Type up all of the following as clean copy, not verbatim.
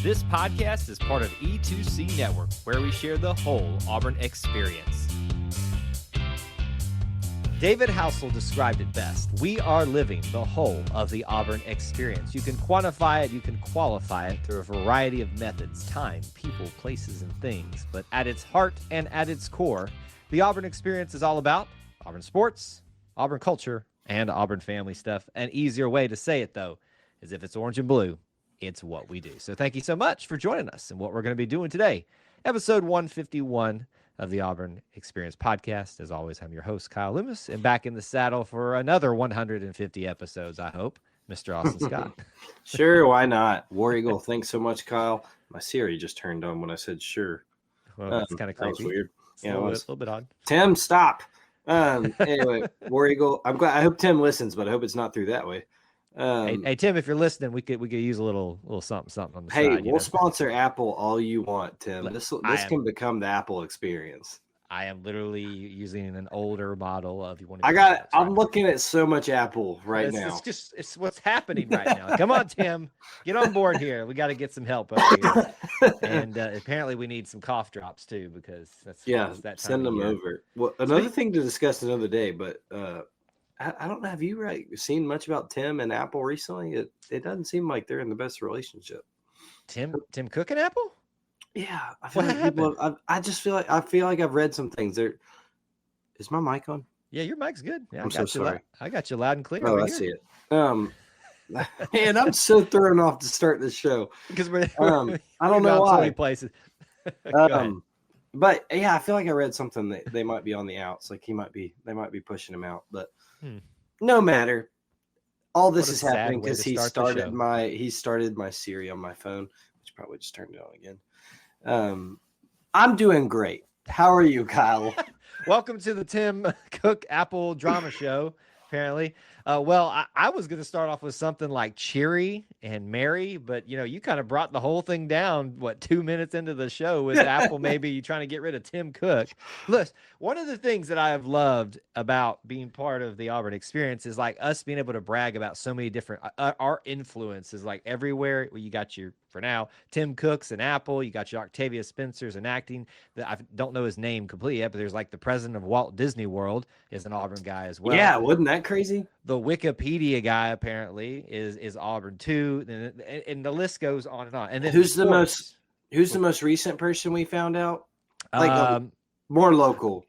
This podcast is part of E2C Network, where we share the whole Auburn experience. David Housel described it best. We are living the whole of the Auburn experience. You can quantify it, you can qualify it through a variety of methods, time, people, places, and things. But at its heart and at its core, the Auburn experience is all about Auburn sports, Auburn culture, and Auburn family stuff. An easier way to say it, though, is if it's orange and blue, it's what we do. So thank you so much for joining us and what we're going to be doing today. Episode 151 of the Auburn Experience podcast. As always, I'm your host, Kyle Loomis, and back in the saddle for another 150 episodes, I hope, Mr. Austin Scott. Sure, why not? War Eagle, thanks so much, Kyle. My Siri just turned on when I said sure. Well, that's kind of creepy. That was weird. Yeah, it was a little bit odd. Tim, stop. Anyway, War Eagle, I'm glad. I hope Tim listens, but I hope it's not through that way. Hey, Tim, if you're listening, we could use a little something on the side. Hey, we'll sponsor Apple all you want, Tim. This can become the Apple experience. I am literally using an older model of you want. I'm looking at so much Apple right now. It's what's happening right now. Come on, Tim, get on board here. We got to get some help over here. And apparently we need some cough drops too, because that's that time send them over. Well, another thing to discuss another day, but I don't know. Have you seen much about Tim and Apple recently? It doesn't seem like they're in the best relationship. Tim Cook and Apple? Yeah, I feel like I feel like I've read some things. Is my mic on? Yeah, your mic's good. Yeah, I'm so sorry. I got you loud and clear. Oh, I see it. Man, I'm so thrown off to start this show because I don't know why. So many places. But yeah, I feel like I read something that they might be on the outs. Like they might be pushing him out, but no matter. All this is happening because he started my Siri on my phone, which probably just turned it on again. I'm doing great. How are you, Kyle? Welcome to the Tim Cook Apple drama show. Apparently, I was going to start off with something like cheery and merry, but you kind of brought the whole thing down. 2 minutes into the show with Apple maybe trying to get rid of Tim Cook. Look, one of the things that I have loved about being part of the Auburn experience is like us being able to brag about so many different our influences, like everywhere. You got your, for now, Tim Cooks and Apple. You got your Octavia Spencers and acting. I don't know his name completely yet, but there's like the president of Walt Disney World is an Auburn guy as well. Yeah, wasn't that crazy? The Wikipedia guy apparently is Auburn too, and the list goes on and on. And then who's the most recent person we found out? Like more local.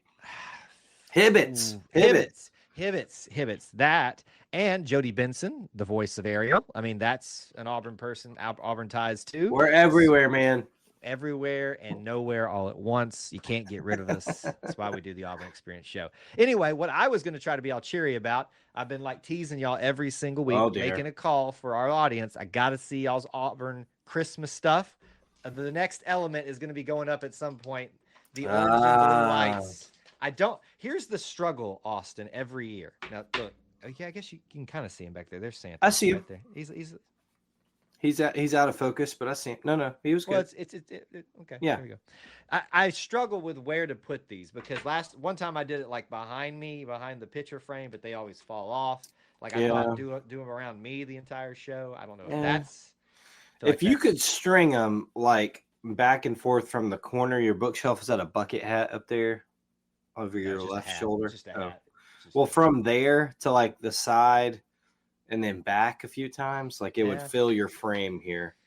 Hibbets. That and Jody Benson, the voice of Ariel. I mean, that's an Auburn person. Auburn ties too. We're everywhere, man. Everywhere and nowhere all at once. You can't get rid of us. That's why we do the Auburn Experience show. Anyway, what I was going to try to be all cheery about, I've been like teasing y'all every single week, making a call for our audience. I got to see y'all's Auburn Christmas stuff. The next element is going to be going up at some point. The orange and blue lights. Here's the struggle, Austin, every year. Now, look, okay, I guess you can kind of see him back there. There's Santa. I see him. Right there. He's out of focus, but I see him. No, he was good. Well, it's okay. Yeah. There we go. I struggle with where to put these because one time I did it like behind the picture frame, but they always fall off. Like I thought do them around me the entire show. I don't know if that's. If you could string them like back and forth from the corner, your bookshelf is at a bucket hat up there over your left shoulder. Well, from there to like the side. And then back a few times, like it would fill your frame here.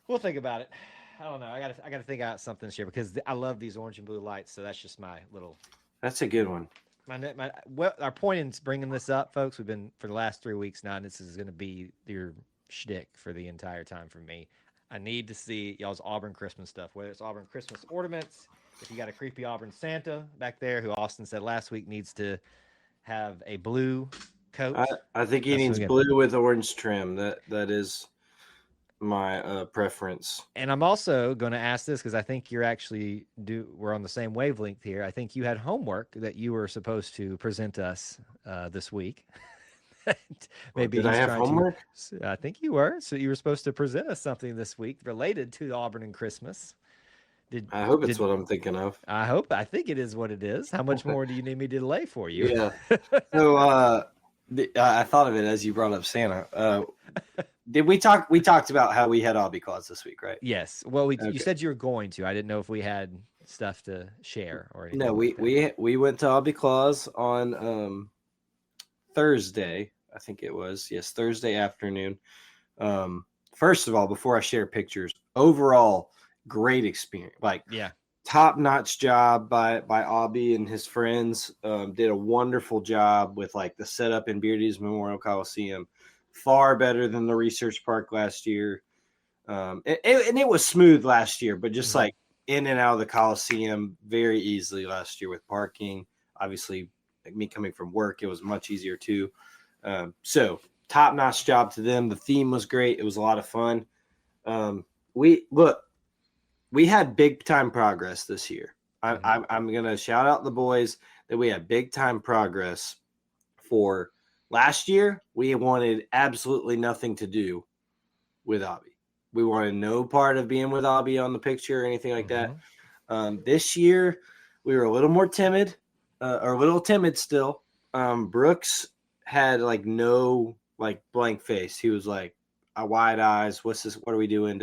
We'll think about it. I don't know. I gotta think out something this year because I love these orange and blue lights. So that's just my little. That's a good one. Our point in bringing this up, folks, we've been for the last 3 weeks now, and this is going to be your shtick for the entire time for me. I need to see y'all's Auburn Christmas stuff, whether it's Auburn Christmas ornaments. If you got a creepy Auburn Santa back there, who Austin said last week needs to have a blue coat. I think he needs blue with orange trim. That is my preference. And I'm also going to ask this because I think we're on the same wavelength here. I think you had homework that you were supposed to present us this week. Maybe did I have homework? I think you were. So you were supposed to present us something this week related to Auburn and Christmas. I hope it's what I'm thinking of. I think it is what it is. How much more do you need me to delay for you? Yeah. So I thought of it as you brought up Santa. Did we talk? We talked about how we had Aubie Claus this week, right? Yes. Well, you said you were going to. I didn't know if we had stuff to share or anything. No, we went to Aubie Claus on Thursday. I think it was. Yes, Thursday afternoon. First of all, before I share pictures, overall great experience. Like, yeah, top-notch job by Aubie and his friends. Did a wonderful job with like the setup in Beardy's Memorial Coliseum. Far better than the Research Park last year. And it was smooth last year, but just like in and out of the Coliseum very easily last year with parking. Obviously, like me coming from work, it was much easier too. So top-notch job to them. The theme was great. It was a lot of fun. We had big time progress this year. I'm going to shout out the boys that we had big time progress for last year. We wanted absolutely nothing to do with Aubie. We wanted no part of being with Aubie on the picture or anything like that. This year, we were a little more timid, or a little timid still. Brooks had like no like blank face. He was like, wide eyes. What's this? What are we doing?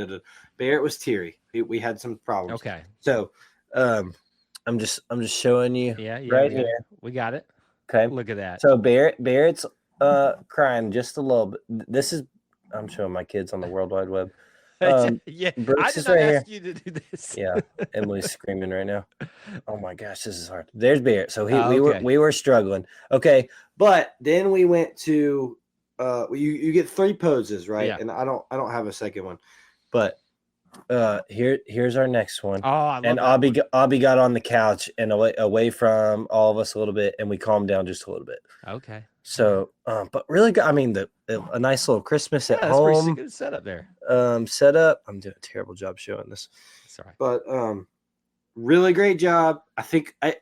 Barrett was teary. We had some problems. Okay. So, I'm just showing you. Yeah. Right here. We got it. Okay. Look at that. So Barrett's crying just a little bit. This is, I'm showing my kids on the World Wide Web. Yeah. Brooks I did not ask you to do this. Yeah. Emily's screaming right now. Oh my gosh, this is hard. There's Barrett. So we were struggling. Okay. But then we went to you get 3 poses, right? Yeah. And I don't have a second one. But here's our next one. Oh, I love and Aubie got on the couch and away from all of us a little bit, and we calmed down just a little bit. Okay. So, but really good. I mean, a nice little Christmas at that's home. Pretty good setup there. Setup. I'm doing a terrible job showing this. Sorry. But really great job. I think I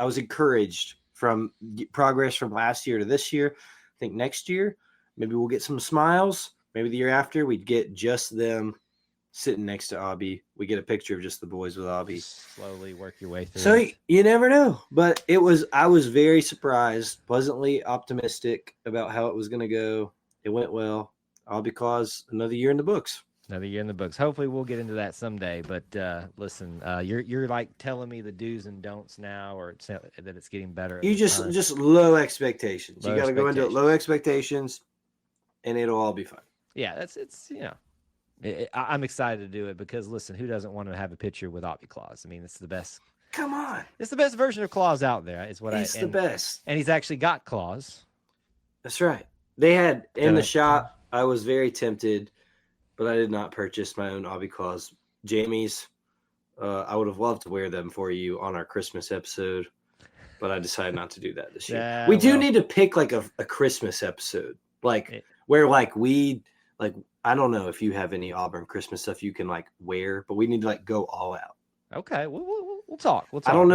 was encouraged from progress from last year to this year. I think next year maybe we'll get some smiles. Maybe the year after we'd get just them sitting next to Aubie. We get a picture of just the boys with Aubie. Slowly work your way through. So you never know, but I was very surprised, pleasantly optimistic about how it was going to go. It went well. Aubie Claus, another year in the books. Another year in the books. Hopefully we'll get into that someday. But listen, you're like telling me the do's and don'ts now, or that it's getting better. You just low expectations. You got to go into it low expectations, and it'll all be fun. Yeah, it's I'm excited to do it because listen, who doesn't want to have a picture with Aubie Claus? I mean, it's the best. Come on, it's the best version of Claus out there. It's the best, and he's actually got claws. That's right. They had in the shop. I was very tempted, but I did not purchase my own Aubie Claus jammies. I would have loved to wear them for you on our Christmas episode, but I decided not to do that this year. We do need to pick like a Christmas episode, where I don't know if you have any Auburn Christmas stuff you can like wear, but we need to like go all out. Okay, we'll talk. We'll talk. I don't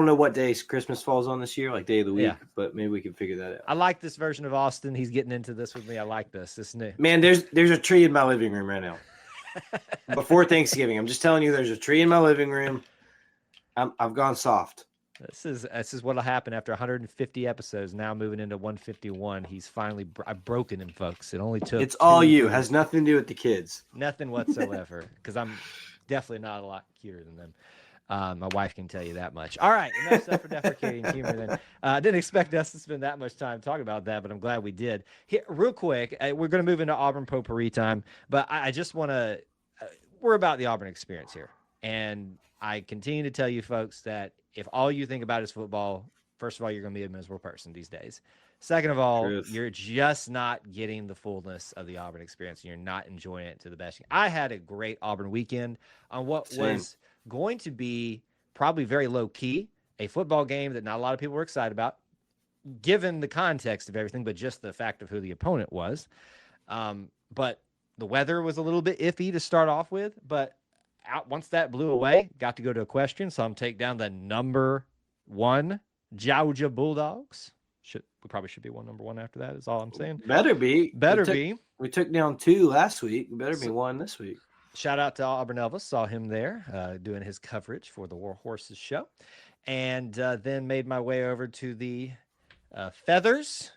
know what days Christmas falls on this year, like day of the week, but maybe we can figure that out. I like this version of Austin. He's getting into this with me. I like this. This is new. Man, there's a tree in my living room right now. Before Thanksgiving, I'm just telling you, there's a tree in my living room. I've gone soft. This is what'll happen after 150 episodes. Now moving into 151, he's finally I've broken him, folks. It only took. It's all you. Has nothing to do with the kids. Nothing whatsoever. Because I'm definitely not a lot cuter than them. My wife can tell you that much. All right, enough self-deprecating humor. Then didn't expect us to spend that much time talking about that, but I'm glad we did. Here, real quick, we're going to move into Auburn potpourri time, but I just want to. We're about the Auburn experience here, and I continue to tell you folks that if all you think about is football, first of all, you're going to be a miserable person these days. Second of all, you're just not getting the fullness of the Auburn experience, and you're not enjoying it to the best. I had a great Auburn weekend on what was going to be probably very low-key, a football game that not a lot of people were excited about, given the context of everything, but just the fact of who the opponent was. But the weather was a little bit iffy to start off with, but once that blew away, got to go to a question, so I'm take down the number 1 Georgia Bulldogs. We probably should be number 1 after that, is all I'm saying. Better be. We took down 2 last week. Better be 1 this week. Shout out to Auburn Elvis. Saw him there doing his coverage for the War Horses show. And then made my way over to the Feathers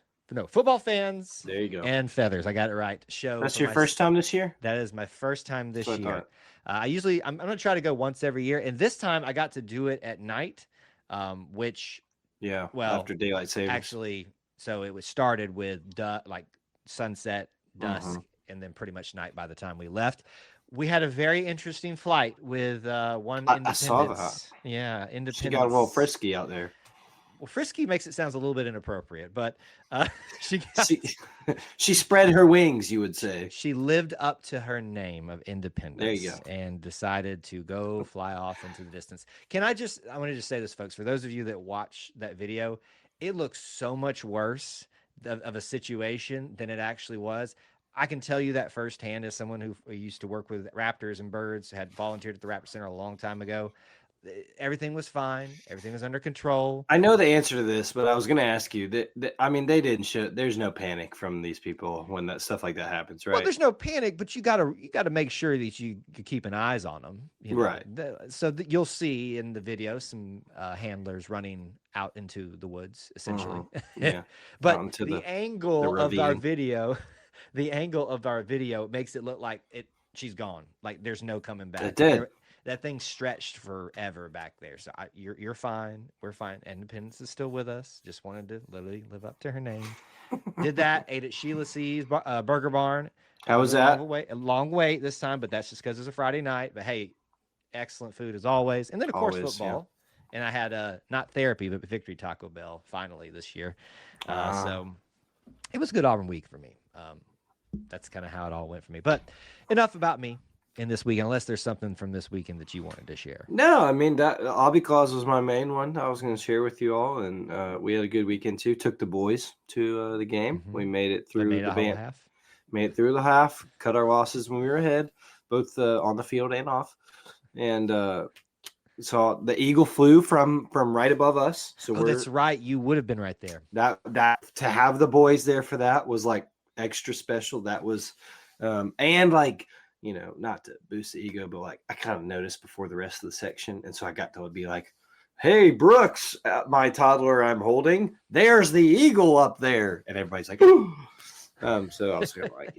football fans. There you go. And feathers. I got it right. Show. That's your first time this year? That is my first time this year. I'm going to try to go once every year. And this time I got to do it at night, which. Yeah. Well, after daylight savings. Actually, so it was started with like sunset, dusk, and then pretty much night by the time we left. We had a very interesting flight with one Independence. I saw that. Yeah, Independence. She got a little frisky out there. Well, frisky makes it sound a little bit inappropriate, but she spread her wings, you would say. She lived up to her name of Independence. There you go. And decided to go fly off into the distance. I want to just say this, folks, for those of you that watch that video, it looks so much worse of a situation than it actually was. I can tell you that firsthand as someone who used to work with raptors and birds, had volunteered at the Raptor Center a long time ago. Everything was fine. Everything was under control. I know the answer to this, but I was going to ask you that. They didn't show. There's no panic from these people when that stuff like that happens, right? Well, there's no panic, but you gotta make sure that you keep an eyes on them, right? So that you'll see in the video some handlers running out into the woods, essentially. Yeah. But the angle of our video, makes it look like she's gone. Like there's no coming back. It did. That thing stretched forever back there. So you're fine. We're fine. Independence is still with us. Just wanted to literally live up to her name. Did that. Ate at Sheila C's Burger Barn. How was that? A long wait this time, but that's just because it's a Friday night. But hey, excellent food as always. And then of course football. Yeah. And I had not therapy, but Victory Taco Bell finally this year. So it was a good Auburn week for me. That's kind of how it all went for me. But enough about me in this weekend, unless there's something from this weekend that you wanted to share. No, I mean, that Obby Claus was my main one I was going to share with you all, and we had a good weekend too. Took the boys to the game. We made it through the band. Made it through the half, cut our losses when we were ahead, both on the field and off. And saw the eagle flew from right above us. So that's right. You would have been right there. That to have the boys there for that was like extra special. That was and like, not to boost the ego, but like I kind of noticed before the rest of the section. And so I got to be like, hey, Brooks, my toddler I'm holding, there's the eagle up there. And everybody's like, ooh. So I was kind of like,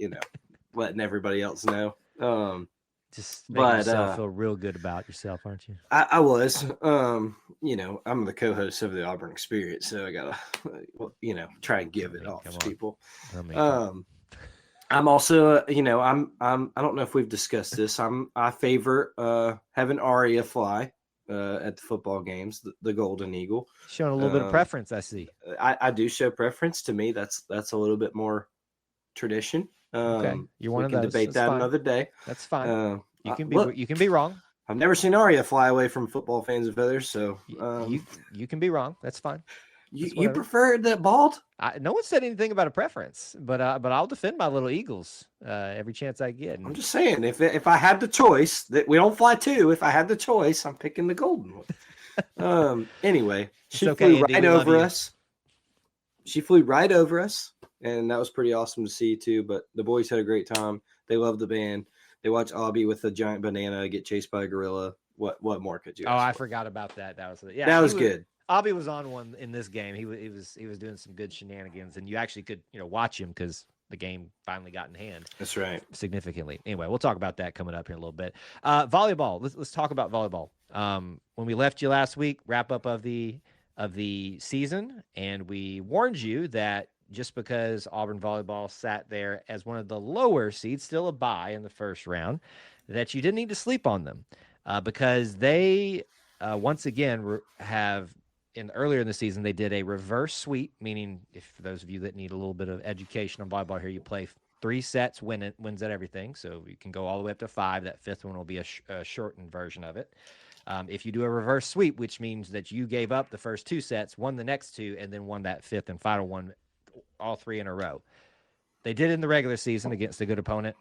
letting everybody else know. Just making yourself feel real good about yourself, aren't you? I was. I'm the co-host of the Auburn Experience, so I gotta, try and give it off to people. I'm also, I don't know if we've discussed this. I favor having Aria fly at the football games, the Golden Eagle. Showing a little bit of preference, I see. I do show preference. To me, that's a little bit more tradition. Okay. You're one of those. We can debate that another day. That's fine. You can be wrong. I've never seen Aria fly away from football fans and feathers, so you can be wrong. That's fine. You prefer that bald? No one said anything about a preference, but I'll defend my little Eagles every chance I get. I'm just saying, if I had the choice, that we don't fly two. If I had the choice, I'm picking the golden one. Anyway, she flew right over us. She flew right over us, and that was pretty awesome to see too. But the boys had a great time. They loved the band. They watched Obby with a giant banana get chased by a gorilla. What more could you? I forgot about that. That was good. Obby was on one in this game. He was doing some good shenanigans, and you actually could watch him because the game finally got in hand. That's right. Significantly. Anyway, we'll talk about that coming up here in a little bit. Volleyball. Let's talk about volleyball. When we left you last week, wrap up of the season, and we warned you that just because Auburn volleyball sat there as one of the lower seeds, still a bye in the first round, that you didn't need to sleep on them because they once again have. Earlier in the season, they did a reverse sweep, meaning for those of you that need a little bit of education on volleyball here, you play 3 sets, wins at everything. So you can go all the way up to 5. That 5th one will be a shortened version of it. If you do a reverse sweep, which means that you gave up the first 2 sets, won the next 2, and then won that 5th and final one, all 3 in a row. They did it in the regular season against a good opponent.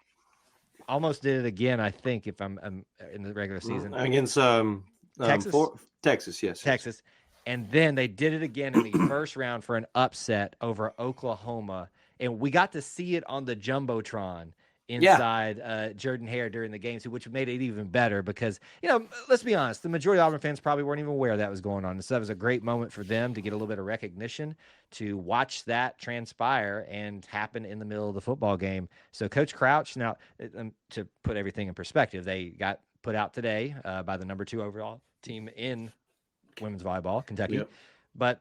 Almost did it again, I think, if I'm in the regular season. Against Texas, yes. Texas. And then they did it again in the first round for an upset over Oklahoma. And we got to see it on the Jumbotron inside Jordan Hare during the game, too, which made it even better because, let's be honest, the majority of Auburn fans probably weren't even aware that was going on. So that was a great moment for them to get a little bit of recognition, to watch that transpire and happen in the middle of the football game. So Coach Crouch, now, to put everything in perspective, they got put out today by the number 2 overall team in women's volleyball, Kentucky. Yep. But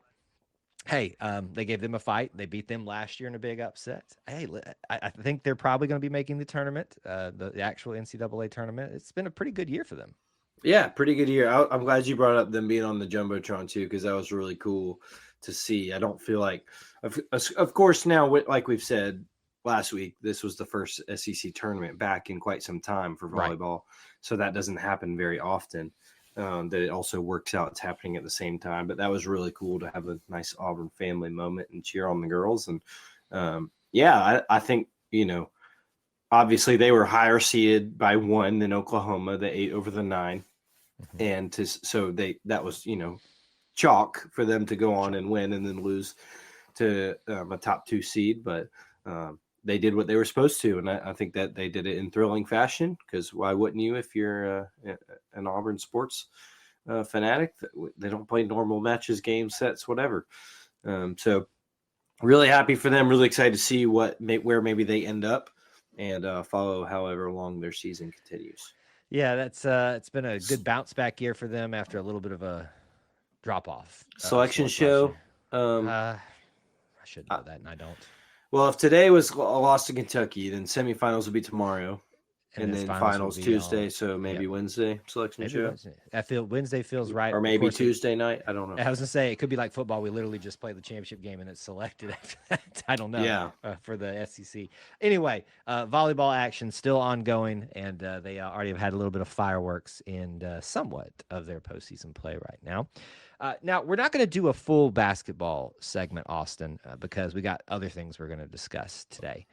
hey, they gave them a fight. They beat them last year in a big upset. Hey, I think they're probably going to be making the tournament, the actual NCAA tournament. It's been a pretty good year for them. Yeah, pretty good year. I'm glad you brought up them being on the Jumbotron, too, because that was really cool to see. I don't feel like, of course, now, like we've said last week, this was the first SEC tournament back in quite some time for volleyball. Right. So that doesn't happen very often. That it also works out it's happening at the same time. But that was really cool to have a nice Auburn family moment and cheer on the girls. And I think, obviously they were higher seeded by 1 than Oklahoma, the 8 over the 9. Mm-hmm. And that was, chalk for them to go on and win and then lose to a top 2 seed. But they did what they were supposed to. And I think that they did it in thrilling fashion, because why wouldn't you if you're an Auburn sports fanatic? They don't play normal matches, game sets, whatever. So really happy for them. Really excited to see where maybe they end up and follow however long their season continues. Yeah, that's it's been a good bounce back year for them after a little bit of a drop off. Selection show. I should know that, and I don't. Well, if today was a loss to Kentucky, then semifinals will be tomorrow, and then finals Tuesday. So maybe Wednesday selection show. Wednesday. I feel Wednesday feels right, or maybe Tuesday night. I don't know. I was gonna say it could be like football. We literally just play the championship game and it's selected after that. I don't know. Yeah. For the SEC. Anyway, volleyball action still ongoing, and they already have had a little bit of fireworks in somewhat of their postseason play right now. Now, we're not going to do a full basketball segment, Austin, because we got other things we're going to discuss today.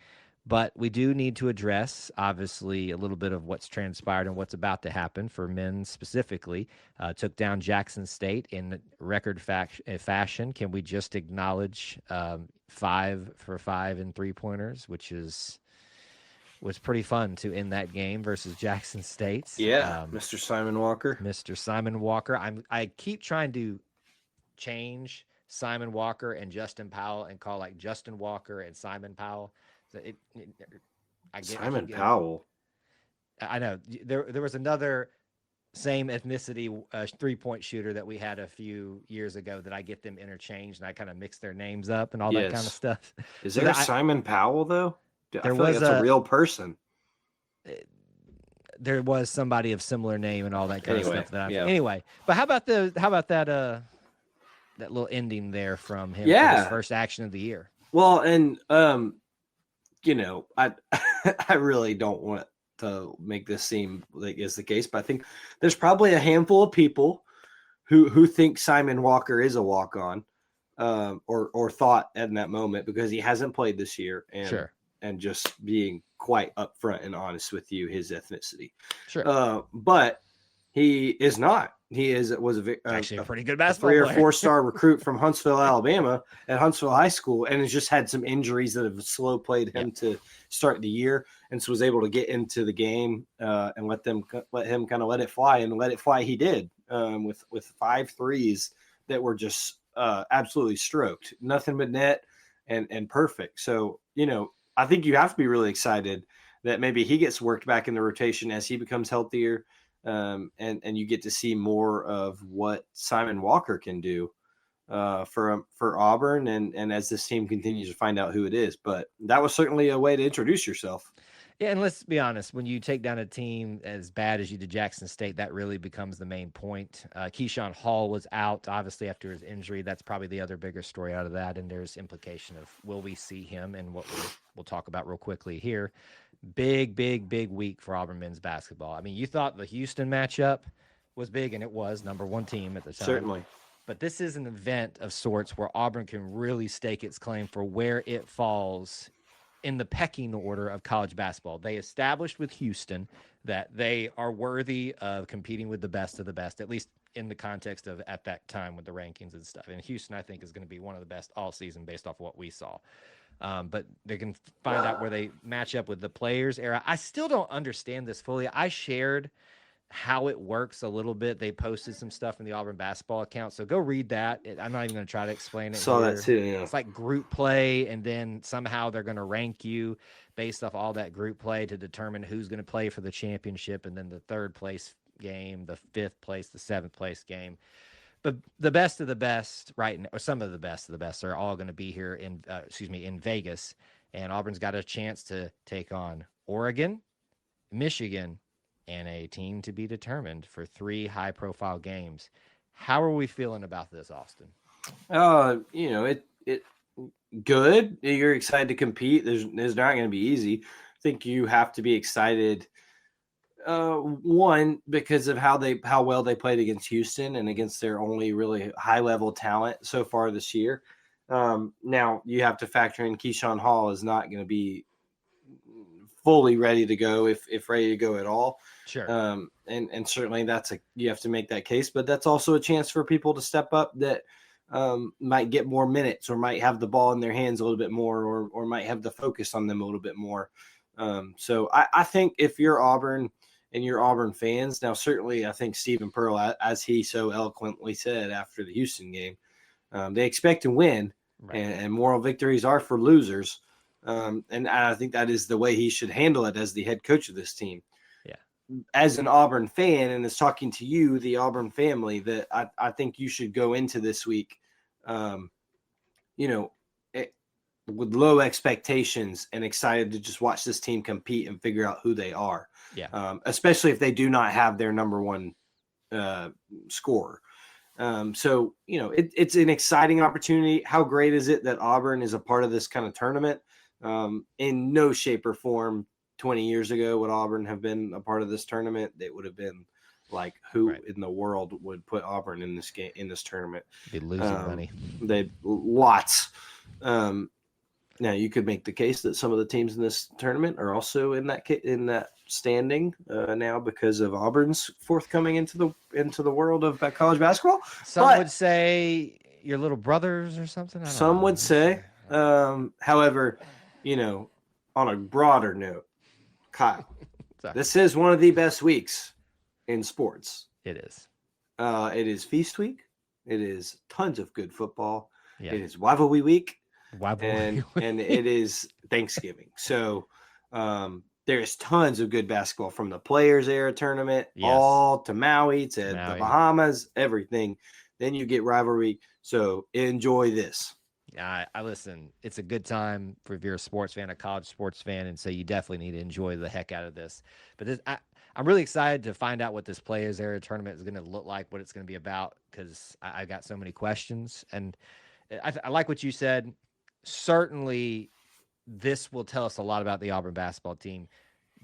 But we do need to address, obviously, a little bit of what's transpired and what's about to happen for men specifically. Took down Jackson State in record fashion. Can we just acknowledge 5 for 5 in three-pointers, which was pretty fun to end that game versus Jackson State. Yeah, Mr. Simon Walker. Mr. Simon Walker. I keep trying to change Simon Walker and Justin Powell and call like Justin Walker and Simon Powell. So Simon Powell. I know there was another same ethnicity 3-point shooter that we had a few years ago that I get them interchanged, and I kind of mix their names up and all that kind of stuff. Is there Simon Powell though? I feel like that's a real person. There was somebody of similar name and all that kind of stuff. Anyway, but how about that little ending there from him for his first action of the year? Well, and I I really don't want to make this seem like is the case, but I think there's probably a handful of people who think Simon Walker is a walk-on, or thought in that moment, because he hasn't played this year, and sure. And just being quite upfront and honest with you, his ethnicity. Sure. But he is not. He was actually a pretty good basketball 3 or 4-star recruit from Huntsville, Alabama, at Huntsville High School, and has just had some injuries that have slow played him to start the year, and so was able to get into the game and let him kind of let it fly, and let it fly. He did with 5 threes that were just absolutely stroked, nothing but net and perfect. So I think you have to be really excited that maybe he gets worked back in the rotation as he becomes healthier, and you get to see more of what Simon Walker can do for Auburn, and as this team continues to find out who it is. But that was certainly a way to introduce yourself. Yeah, and let's be honest, when you take down a team as bad as you did Jackson State, that really becomes the main point. Keyshawn Hall was out, obviously, after his injury. That's probably the other bigger story out of that, and there's implication of will we see him, and what we'll talk about real quickly here. Big week for Auburn men's basketball. I mean, you thought the Houston matchup was big, and it was number 1 team at the time. Certainly. But this is an event of sorts where Auburn can really stake its claim for where it falls in the pecking order of college basketball. They established with Houston that they are worthy of competing with the best of the best, at least in the context of at that time with the rankings and stuff. And Houston, I think, is going to be one of the best all season based off what we saw. But they can find out where they match up with the players era. I still don't understand this fully. I shared how it works a little bit. They posted some stuff in the Auburn basketball account, so go read that. I'm not even going to try to explain it Saw here. that too, yeah. It's like group play, and then somehow they're going to rank you based off all that group play to determine who's going to play for the championship, and then the third place game, the fifth place, the seventh place game. But the best of the best, right, or some of the best are all going to be here in Vegas, and Auburn's got a chance to take on Oregon, Michigan, and a team to be determined for 3 high-profile games. How are we feeling about this, Austin? It good. You're excited to compete. There's not going to be easy. I think you have to be excited. One, because of how well they played against Houston and against their only really high level talent so far this year. Now you have to factor in Keyshawn Hall is not going to be fully ready to go if ready to go at all. Sure. And certainly you have to make that case, but that's also a chance for people to step up that might get more minutes or might have the ball in their hands a little bit more or might have the focus on them a little bit more. So I think if you're Auburn and you're Auburn fans, now certainly I think Stephen Pearl, as he so eloquently said after the Houston game, they expect to win, right. and moral victories are for losers. And I think that is the way he should handle it as the head coach of this team. Yeah. As an Auburn fan, and is talking to you, the Auburn family, that I think you should go into this week, with low expectations and excited to just watch this team compete and figure out who they are. Yeah. Especially if they do not have their number one scorer. So, it's an exciting opportunity. How great is it that Auburn is a part of this kind of tournament? In no shape or form 20 years ago would Auburn have been a part of this tournament. They would have been like, who right. in the world would put Auburn in this game, in this tournament? Be losing money. They lots. Now you could make the case that some of the teams in this tournament are also in that standing now because of Auburn's forthcoming into the world of college basketball. Some would say your little brothers or something. Some would say. However, on a broader note, Kyle, this is one of the best weeks in sports. It is. It is feast week. It is tons of good football. Yeah. It is rivalry week. And it is Thanksgiving. So there's tons of good basketball from the Players Era tournament, yes. all to Maui, to the Bahamas, everything. Then you get rivalry. So enjoy this. Yeah, I listen. It's a good time if you're a sports fan, a college sports fan, and so you definitely need to enjoy the heck out of this. But I'm really excited to find out what this Players Era tournament is going to look like, what it's going to be about, because I got so many questions. And I like what you said. Certainly, this will tell us a lot about the Auburn basketball team,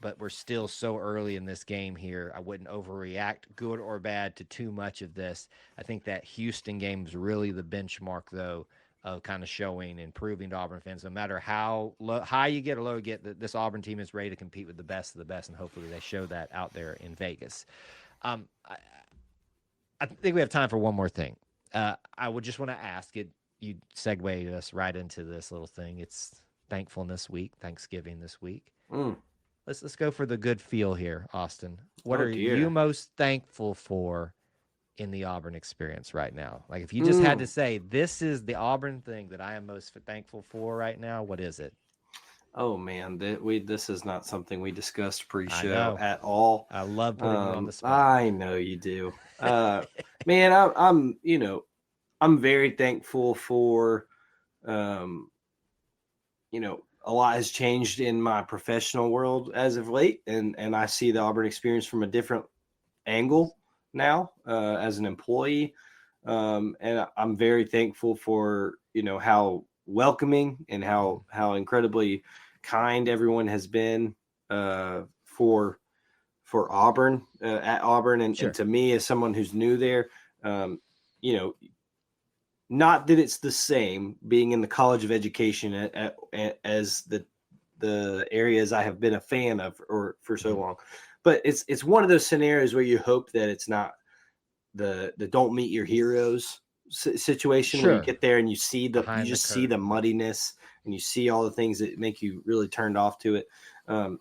but we're still so early in this game here. I wouldn't overreact, good or bad, to too much of this. I think that Houston game is really the benchmark, though, of kind of showing and proving to Auburn fans, no matter how high you get or low you get, that this Auburn team is ready to compete with the best of the best, and hopefully they show that out there in Vegas. I think we have time for one more thing. I would just want to ask it. You segued us right into this little thing. It's Thankfulness Week, Thanksgiving this week. Let's go for the good feel here, Austin. What are you most thankful for in the Auburn experience right now? Like, if you just had to say, this is the Auburn thing that I am most thankful for right now, what is it? Oh man, this is not something we discussed pre-show at all. I love putting you on the spot. I know you do. Man, I'm very thankful for, a lot has changed in my professional world as of late, and I see the Auburn experience from a different angle now as an employee, and I'm very thankful for how welcoming and how incredibly kind everyone has been for Auburn at Auburn, and, sure. and to me as someone who's new there, not that it's the same being in the College of Education as the areas I have been a fan of for so long, but it's one of those scenarios where you hope that it's not the don't meet your heroes situation, sure. where you get there and you see see the muddiness and you see all the things that make you really turned off to it.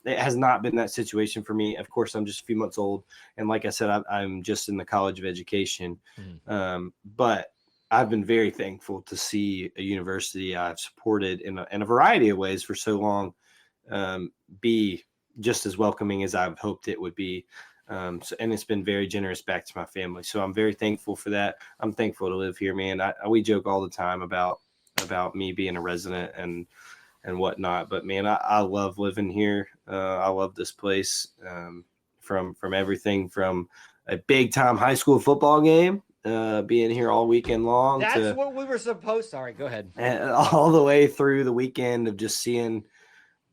It has not been that situation for me. Of course, I'm just a few months old, and like I said, I'm just in the College of Education. But I've been very thankful to see a university I've supported in a variety of ways for so long be just as welcoming as I've hoped it would be. And it's been very generous back to my family. So I'm very thankful for that. I'm thankful to live here, man. We joke all the time about me being a resident and whatnot, but man, I love living here. I love this place. From everything from a big time high school football game, being here all weekend long. That's what we were supposed. Sorry, go ahead. All the way through the weekend of just seeing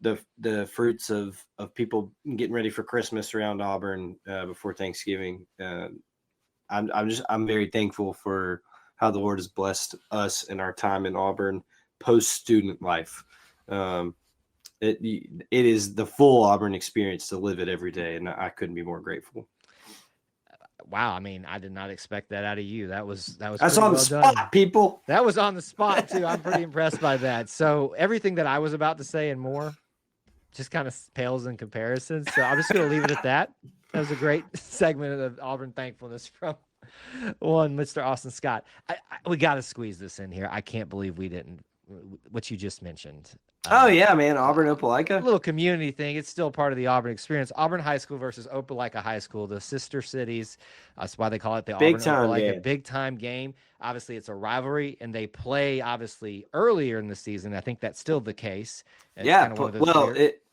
the fruits of people getting ready for Christmas around Auburn before Thanksgiving. I'm very thankful for how the Lord has blessed us in our time in Auburn post student life. It is the full Auburn experience to live it every day, and I couldn't be more grateful. Wow, I mean, I did not expect that out of you. That's on the spot, people. That was on the spot too. I'm pretty impressed by that. So everything that I was about to say and more just kind of pales in comparison. So I'm just going to leave it at that. That was a great segment of Auburn thankfulness from Mr. Austin Scott. We got to squeeze this in here. I can't believe we didn't. What you just mentioned. Oh yeah, man, Auburn Opelika. A little community thing. It's still part of the Auburn experience. Auburn High School versus Opelika High School, the sister cities. That's why they call it the Auburn Opelika big time game. Obviously, it's a rivalry, and they play obviously earlier in the season. I think that's still the case. It's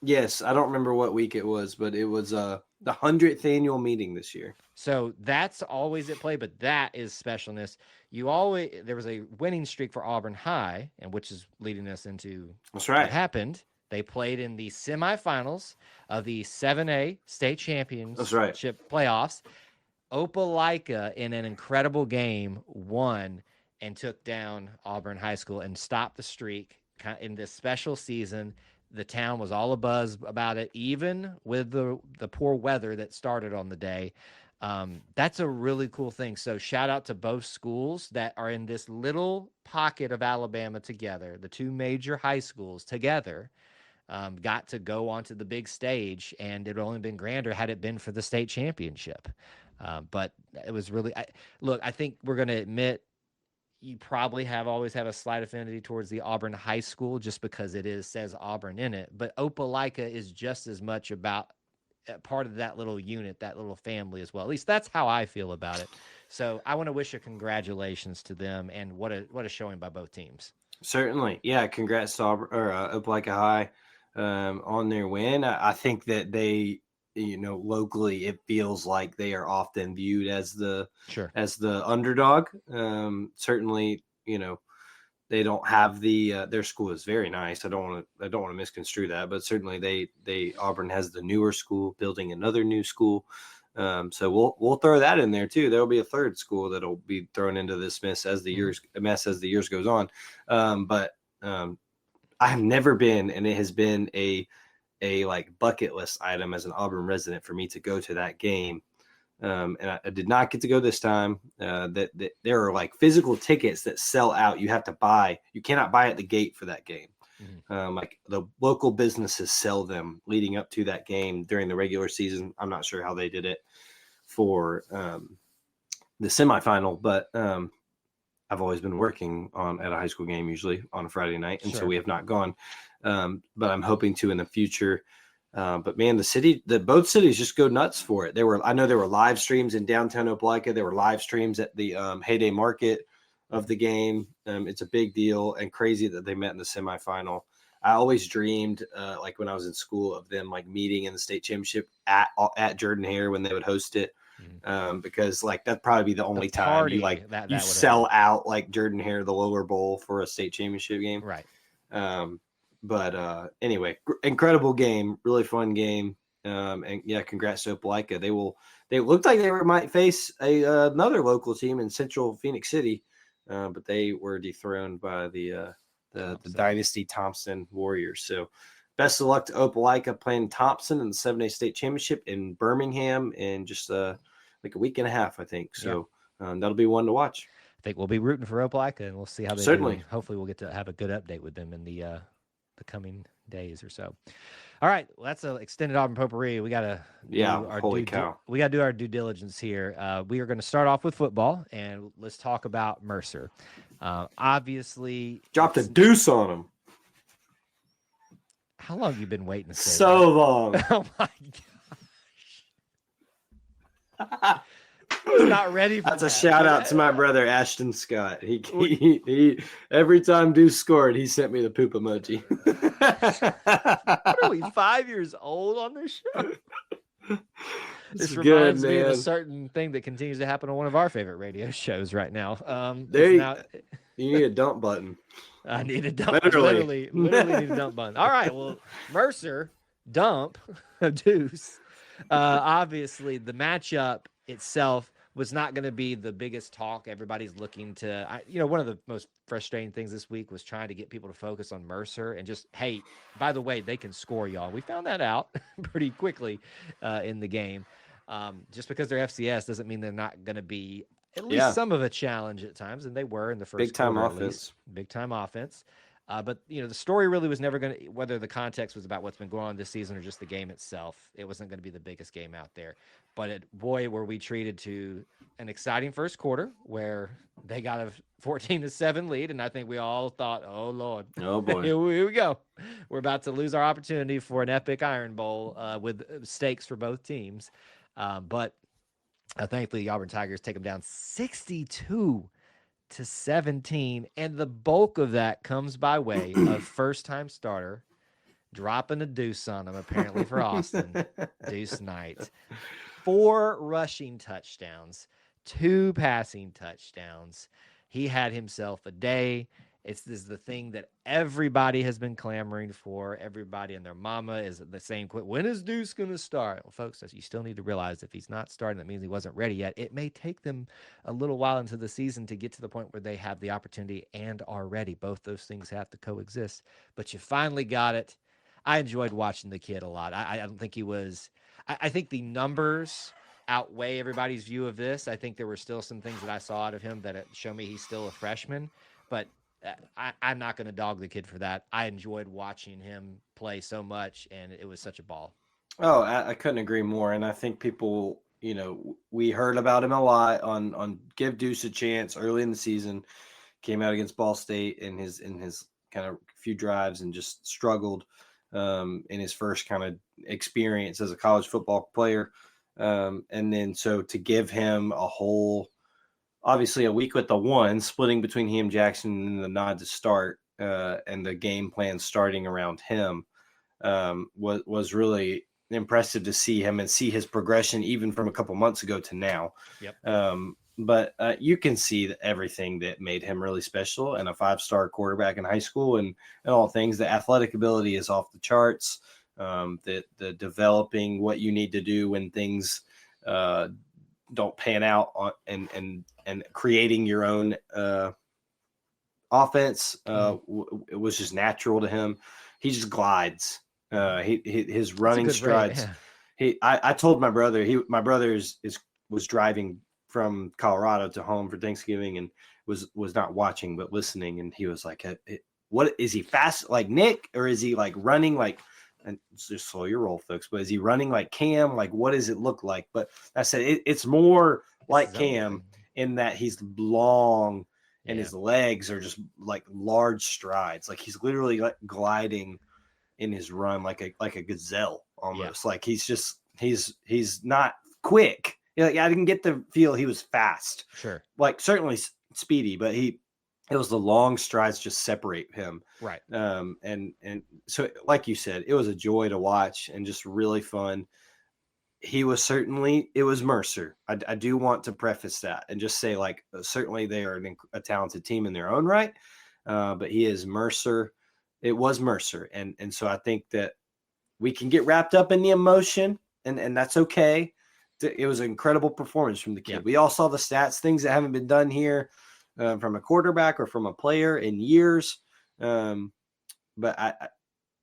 yes, I don't remember what week it was, but it was the 100th annual meeting this year. So that's always at play, but that is specialness. There was a winning streak for Auburn High, and which is leading us into that's right. What happened. They played in the semifinals of the 7A state championship playoffs. Opelika, in an incredible game, won and took down Auburn High School and stopped the streak in this special season. The town was all abuzz about it, even with the poor weather that started on the day. That's a really cool thing. So shout out to both schools that are in this little pocket of Alabama together. The two major high schools together got to go onto the big stage, and it would only been grander had it been for the state championship. But it was really I think we're going to admit you probably always have a slight affinity towards the Auburn High School just because says Auburn in it. But Opelika is just as much about part of that little unit, that little family as well. At least that's how I feel about it. So I want to wish a congratulations to them, and what a showing by both teams. Certainly. Yeah. Congrats to Opelika High on their win. I think that they, locally, it feels like they are often viewed as the underdog. Certainly, they don't have their school is very nice. I don't want to misconstrue that, but certainly Auburn has the newer school building another new school. So we'll throw that in there too. There'll be a third school that'll be thrown into this mess as the years goes on. But I have never been, and it has been a like bucket list item as an Auburn resident for me to go to that game. And I did not get to go this time. That there are like physical tickets that sell out. You have to buy. You cannot buy at the gate for that game. Like the local businesses sell them leading up to that game during the regular season. I'm not sure how they did it for the semifinal, but I've always been working at a high school game, usually on a Friday night, and so we have not gone. But I'm hoping to in the future. But man, both cities just go nuts for it. I know there were live streams in downtown Opelika. There were live streams at the Heyday Market of the game. It's a big deal and crazy that they met in the semifinal. I always dreamed, like when I was in school, of them like meeting in the state championship at Jordan-Hare when they would host it. Because like that'd probably be the only time you sell out like Jordan-Hare, the lower bowl, for a state championship game. Right. But anyway, incredible game, really fun game. And yeah, congrats to Opelika. They looked like they might face another local team in Central Phoenix City, but they were dethroned by the Dynasty Thompson Warriors. So best of luck to Opelika playing Thompson in the 7A state championship in Birmingham in just like a week and a half, I think. So that'll be one to watch. I think we'll be rooting for Opelika, and we'll see how they do. Hopefully we'll get to have a good update with them in the the coming days or so. All right, well, that's an extended Auburn potpourri. We gotta we gotta do our due diligence here. We are going to start off with football, and let's talk about Mercer. Obviously, dropped a deuce on him. How long have you been waiting to say so that? long? Oh my gosh! He's not ready for That's that. A shout out to my brother Ashton Scott. He every time Deuce scored, he sent me the poop emoji. What are we, 5 years old on this show? This reminds me of a certain thing that continues to happen on one of our favorite radio shows right now. You need a dump button. I need a dump. Literally need a dump button. All right. Well, Mercer dump Deuce. Obviously, the matchup itself was not going to be the biggest talk. Everybody's looking to, one of the most frustrating things this week was trying to get people to focus on Mercer and just, hey, by the way, they can score, y'all. We found that out pretty quickly in the game. Just because they're FCS doesn't mean they're not going to be at least some of a challenge at times, and they were in the first big time quarter, offense. Big time offense. But the story really was never going to, whether the context was about what's been going on this season or just the game itself, it wasn't going to be the biggest game out there. But boy, were we treated to an exciting first quarter where they got a 14-7 lead, and I think we all thought, oh Lord, oh boy, here we go, we're about to lose our opportunity for an epic Iron Bowl with stakes for both teams. But thankfully, the Auburn Tigers take them down 62-17, and the bulk of that comes by way of first-time starter dropping a deuce on him, apparently for Austin. Deuce Knight. 4 rushing touchdowns, 2 passing touchdowns. He had himself a day. This is the thing that everybody has been clamoring for. Everybody and their mama is the same. When is Deuce going to start? Well, folks, you still need to realize if he's not starting, that means he wasn't ready yet. It may take them a little while into the season to get to the point where they have the opportunity and are ready. Both those things have to coexist. But you finally got it. I enjoyed watching the kid a lot. I don't think he was – I think the numbers outweigh everybody's view of this. I think there were still some things that I saw out of him that show me he's still a freshman. But I'm not going to dog the kid for that. I enjoyed watching him play so much, and it was such a ball. Oh, I couldn't agree more. And I think people, we heard about him a lot on give Deuce a chance early in the season. Came out against Ball State in his kind of few drives and just struggled in his first kind of experience as a college football player. And then so to give him a whole, obviously a week with the one, splitting between him, Jackson, and the nod to start, and the game plan starting around him was really impressive to see him and see his progression even from a couple months ago to now. Yep. But you can see everything that made him really special and a 5-star quarterback in high school and all things. The athletic ability is off the charts. The developing what you need to do when things don't pan out and creating your own offense it was just natural to him. He just glides. His running strides. I told my brother. My brother was driving from Colorado to home for Thanksgiving and was not watching but listening, and he was like, "What is he fast like Nick, or is he like running like?" And just slow your roll, folks. But is he running like Cam? Like, what does it look like? But I said it's more like Cam in that he's long and his legs are just like large strides. Like he's literally like gliding in his run like a gazelle almost. Like he's not quick. I didn't get the feel he was fast. Sure. Like certainly speedy, but it was the long strides just separate him. Right. And so like you said, it was a joy to watch and just really fun. It was Mercer. I do want to preface that and just say, like, certainly they are a talented team in their own right. But he is Mercer. It was Mercer. And so I think that we can get wrapped up in the emotion and that's okay. It was an incredible performance from the kid. Yeah. We all saw the stats, things that haven't been done here from a quarterback or from a player in years. But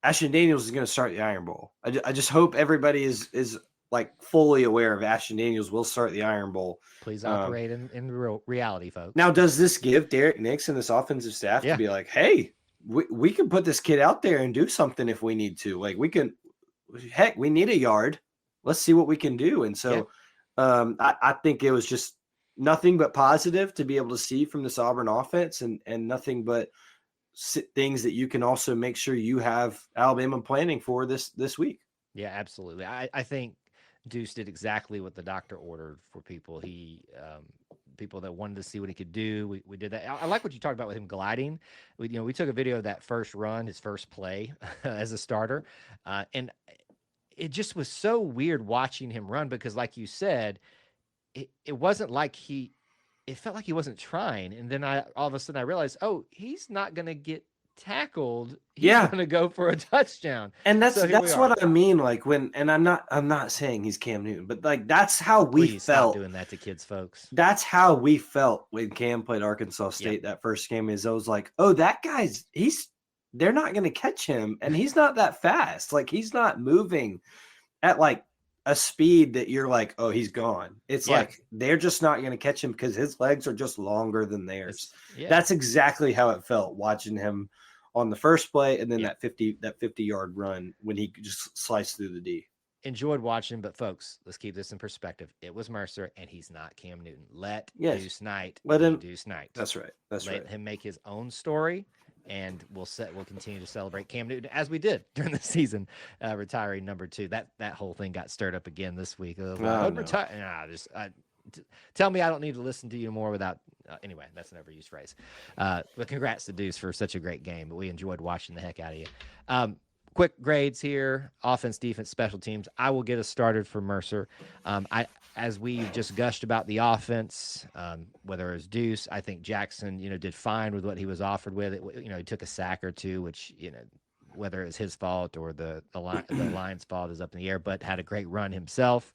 Ashton Daniels is going to start the Iron Bowl. I just hope everybody is like fully aware of Ashton Daniels will start the Iron Bowl. Please operate in reality, folks. Now, does this give Derek Nix and this offensive staff to be like, hey, we can put this kid out there and do something if we need to. Like we need a yard. Let's see what we can do. And so I think it was just nothing but positive to be able to see from this Auburn offense, and nothing but things that you can also make sure you have Alabama planning for this week. Yeah, absolutely. I think Deuce did exactly what the doctor ordered for people. People that wanted to see what he could do. We did that. I like what you talked about with him gliding. We took a video of that first run, his first play as a starter. And it just was so weird watching him run because, like you said, it wasn't like it felt like he wasn't trying. And then all of a sudden I realized, oh, he's not going to get tackled. He's going to go for a touchdown. And that's what I mean. Like and I'm not saying he's Cam Newton, but like that's how we felt. Stop doing that to kids, folks. That's how we felt when Cam played Arkansas State that first game. Is I was like, oh, that guy's they're not going to catch him, and he's not that fast. Like he's not moving at like a speed that you're like, oh, he's gone. It's like they're just not going to catch him because his legs are just longer than theirs. That's exactly how it felt watching him on the first play, and then that 50-yard run when he just sliced through the D. Enjoyed watching, but folks, let's keep this in perspective. It was Mercer, and he's not Cam Newton. Deuce Knight Deuce Knight. That's right. Let him make his own story, and we'll continue to celebrate Cam Newton as we did during the season, retiring number 2. That whole thing got stirred up again this week. Tell me I don't need to listen to you more without. Anyway, that's an overused phrase. But congrats to Deuce for such a great game. But we enjoyed watching the heck out of you. Quick grades here: offense, defense, special teams. I will get us started for Mercer. As we just gushed about the offense, whether it was Deuce, I think Jackson, did fine with what he was offered with. He took a sack or two, which whether it's his fault or the line's fault is up in the air, but had a great run himself.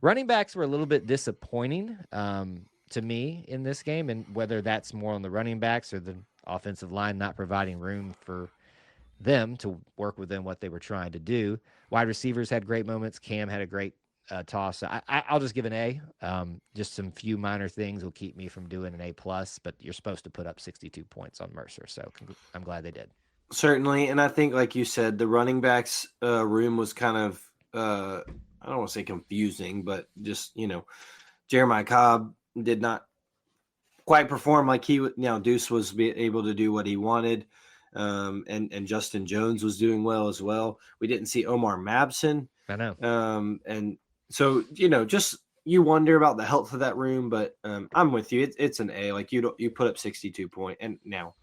Running backs were a little bit disappointing to me in this game, and whether that's more on the running backs or the offensive line not providing room for them to work within what they were trying to do. Wide receivers had great moments. Cam had a great toss. So I'll just give an A. Just some few minor things will keep me from doing an A+, but you're supposed to put up 62 points on Mercer, so I'm glad they did. Certainly, and I think, like you said, the running backs room was kind of I don't want to say confusing, but just Jeremiah Cobb did not quite perform like Deuce was able to do what he wanted. And Justin Jones was doing well as well. We didn't see Omar Mabson. I know. And so, just you wonder about the health of that room, but I'm with you. It's an A. Like you put up 62 points, and now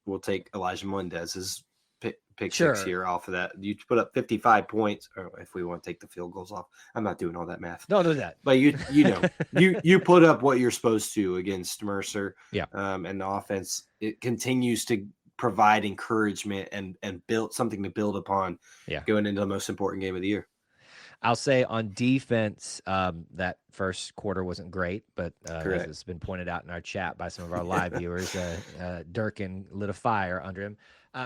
we'll take Elijah Mendez's pick six here off of that. You put up 55 points, or if we want to take the field goals off. I'm not doing all that math. Don't do that. But you put up what you're supposed to against Mercer. Yeah. And the offense, it continues to provide encouragement and build something to build upon going into the most important game of the year. I'll say on defense, that first quarter wasn't great, but as it's been pointed out in our chat by some of our live viewers, Durkin lit a fire under him.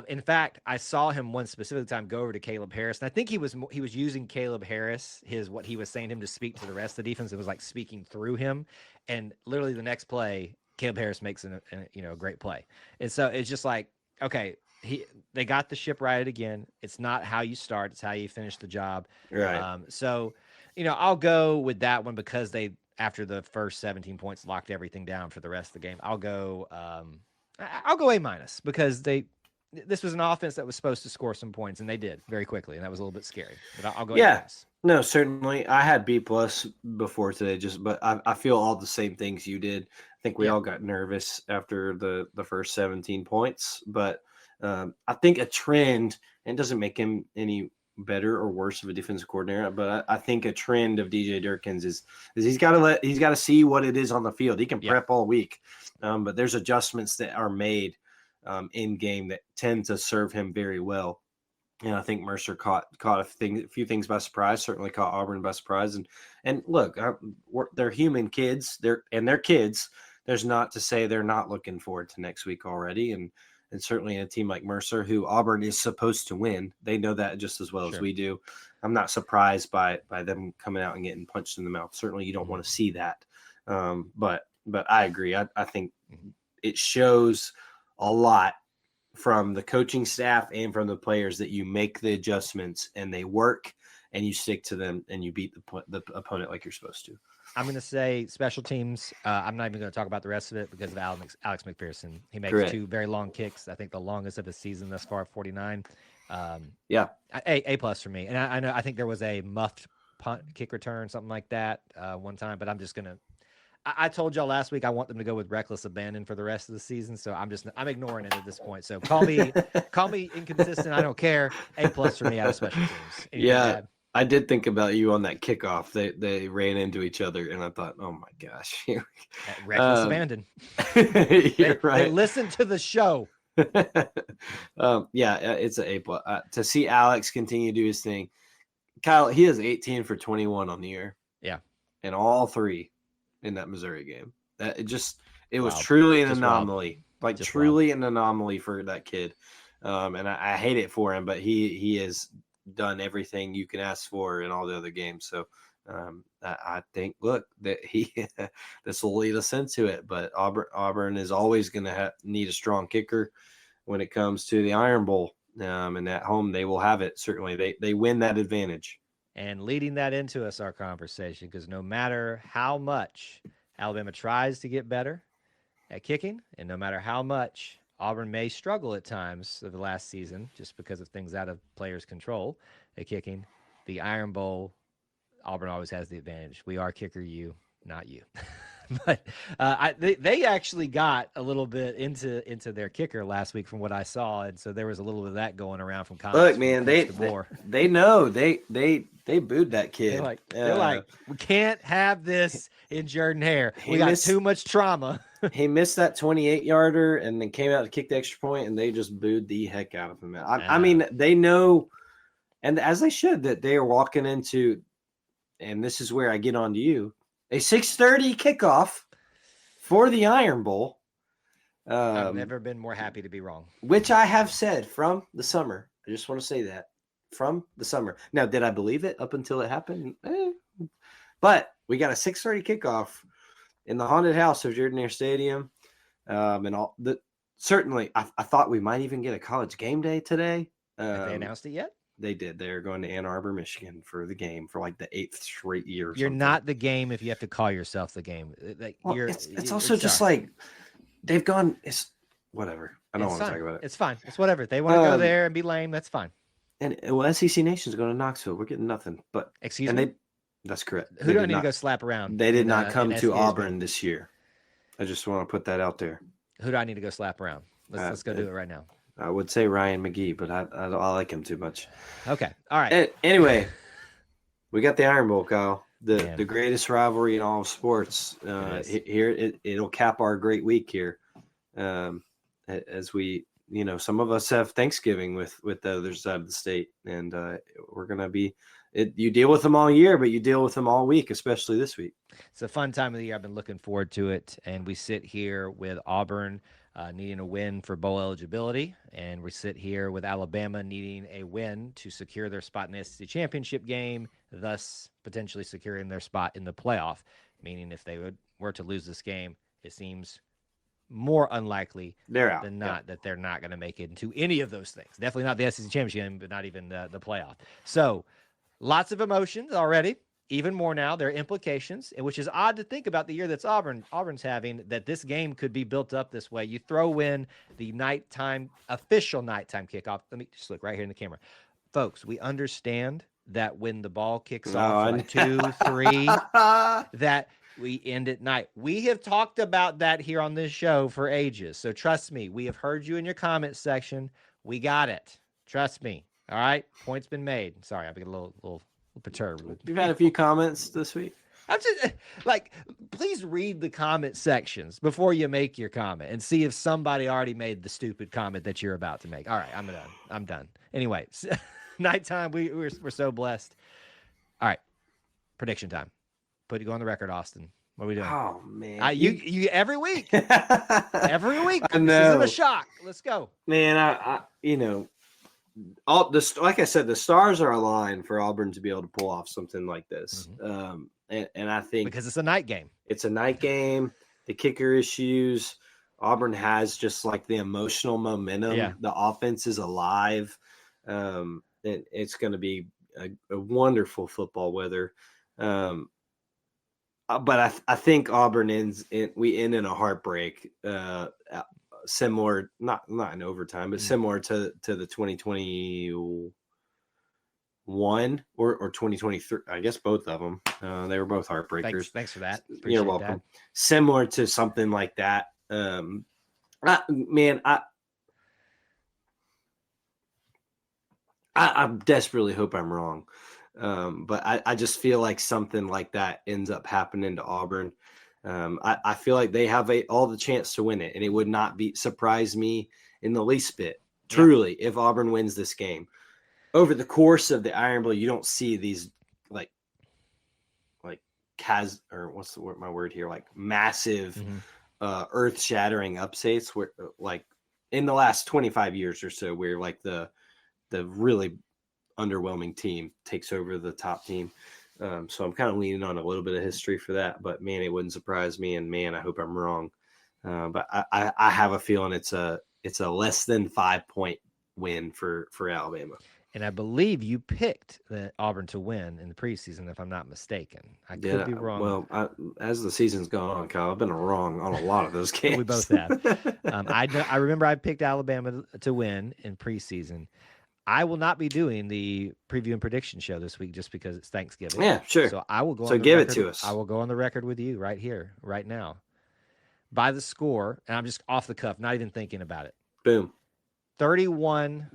In fact, I saw him one specific time go over to Caleb Harris, and I think he was using Caleb Harris, what he was saying to him, to speak to the rest of the defense. It was like speaking through him, and literally the next play, Caleb Harris makes a great play. And so it's just like, okay, they got the ship righted again. It's not how you start, it's how you finish the job. Right. So, I'll go with that one because they, after the first 17 points, locked everything down for the rest of the game. I'll go A- because this was an offense that was supposed to score some points, and they did very quickly, and that was a little bit scary. But I'll go A+. No, certainly. I had B+ before today, but I feel all the same things you did. I think we all got nervous after the first 17 points, but I think a trend, and it doesn't make him any better or worse of a defensive coordinator, but I think a trend of DJ Durkins is he's got to see what it is on the field. He can prep all week, but there's adjustments that are made in game that tend to serve him very well. And I think Mercer caught a few things by surprise. Certainly caught Auburn by surprise. And look, they're human kids. They're kids. There's not to say they're not looking forward to next week already. And certainly a team like Mercer, who Auburn is supposed to win, they know that just as well as we do. I'm not surprised by them coming out and getting punched in the mouth. Certainly, you don't want to see that. But I agree. I think it shows a lot from the coaching staff and from the players that you make the adjustments and they work and you stick to them and you beat the opponent like you're supposed to. I'm going to say special teams. I'm not even going to talk about the rest of it because of Alex McPherson. He makes Correct. 2 very long kicks. I think the longest of the season thus far, 49. Yeah. A+ for me. And I think there was a muffed punt kick return, something like that one time, but I'm just going to, I told y'all last week I want them to go with reckless abandon for the rest of the season, so I'm ignoring it at this point. So call me inconsistent. I don't care. A+ for me out of special teams. Anything bad? I did think about you on that kickoff. They ran into each other, and I thought, oh my gosh, reckless abandon. You're right. They listened to the show. It's an A+. To see Alex continue to do his thing, Kyle, he is 18 for 21 on the year. Yeah, and all 3 in that Missouri game. It was truly an anomaly, an anomaly for that kid. And I hate it for him, but he has done everything you can ask for in all the other games. So I think, look, that this will lead us into it. But Auburn is always going to need a strong kicker when it comes to the Iron Bowl. And at home, they will have it. Certainly, they win that advantage. And leading that into us, our conversation, because no matter how much Alabama tries to get better at kicking, and no matter how much Auburn may struggle at times of the last season, just because of things out of players' control at kicking, the Iron Bowl, Auburn always has the advantage. We are kicker you, not you. But they actually got a little bit into their kicker last week from what I saw, and so there was a little bit of that going around from comments. Look, man, they know they booed that kid. They're like, we can't have this in Jordan Hare. We got too much trauma. He missed that 28-yarder and then came out to kick the extra point, and they just booed the heck out of him. I mean, they know, and as they should, that they are walking into, and this is where I get on to you, a 6:30 kickoff for the Iron Bowl. I've never been more happy to be wrong. Which I have said from the summer. I just want to say that. From the summer. Now, did I believe it up until it happened? But we got a 6:30 kickoff in the haunted house of Jordan Hare Stadium. Certainly, I thought we might even get a college game day today. Have they announced it yet? They did. They are going to Ann Arbor, Michigan for the game for like the 8th straight year. You're not the game if you have to call yourself the game. It's also just like they've gone. It's whatever. I don't want to talk about it. It's fine. It's whatever. They want to go there and be lame. That's fine. And SEC Nation's going to Knoxville. We're getting nothing. But excuse me. That's correct. Who do I need to go slap around? They did not come to Auburn this year. I just want to put that out there. Who do I need to go slap around? Let's go do it right now. I would say Ryan McGee, but I like him too much. Okay. All right. Anyway, we got the Iron Bowl, Kyle. The greatest rivalry in all of sports. It'll cap our great week here. As we, some of us have Thanksgiving with the other side of the state, and we're going to be you deal with them all year, but you deal with them all week, especially this week. It's a fun time of the year. I've been looking forward to it. And we sit here with Auburn needing a win for bowl eligibility. And we sit here with Alabama needing a win to secure their spot in the SEC championship game, thus potentially securing their spot in the playoff. Meaning if they were to lose this game, it seems more unlikely than not that they're not going to make it into any of those things. Definitely not the SEC championship game, but not even the playoff. So lots of emotions already. Even more now, there are implications, which is odd to think about the year that's Auburn's having, that this game could be built up this way. You throw in the official nighttime kickoff. Let me just look right here in the camera. Folks, we understand that when the ball kicks off at 2, 3, that we end at night. We have talked about that here on this show for ages. So trust me, we have heard you in your comment section. We got it. Trust me. All right? Point's been made. Sorry, I've been a little perturbed. You've had a few comments this week. I'm just please read the comment sections before you make your comment and see if somebody already made the stupid comment that you're about to make. All right, I'm done. Anyway, nighttime. We're so blessed. All right, prediction time. Go on the record, Austin. What are we doing? Oh man, you every week. Every week. I know. This isn't a shock. Let's go, man. Like I said, the stars are aligned for Auburn to be able to pull off something like this. Mm-hmm. And I think because it's a night game. It's a night game. The kicker issues Auburn has just like the emotional momentum. Yeah. The offense is alive. It's going to be a wonderful football weather. But I think Auburn we end in a heartbreak, similar, not in overtime, but similar to the 2021 or 2023. I guess both of them. They were both heartbreakers. Thanks for that. Appreciate You're welcome. That. Similar to something like that. I desperately hope I'm wrong. But I just feel like something like that ends up happening to Auburn. I feel like they have all the chance to win it, and it would not surprise me in the least bit, truly, if Auburn wins this game. Over the course of the Iron Bowl, you don't see these like what's my word here, like massive, earth-shattering upsets where like in the last 25 years or so, where like the really underwhelming team takes over the top team. So I'm kind of leaning on a little bit of history for that, but man, it wouldn't surprise me. And man, I hope I'm wrong. But I have a feeling it's a less than 5-point win for Alabama. And I believe you picked Auburn to win in the preseason, if I'm not mistaken. I could be wrong. Well, as the season's gone on, Kyle, I've been wrong on a lot of those games. We both have. I remember I picked Alabama to win in preseason. I will not be doing the preview and prediction show this week just because it's Thanksgiving. Yeah, sure. So I will go. So give it to us. I will go on the record with you right here, right now, by the score, and I'm just off the cuff, not even thinking about it. Boom. 31-21.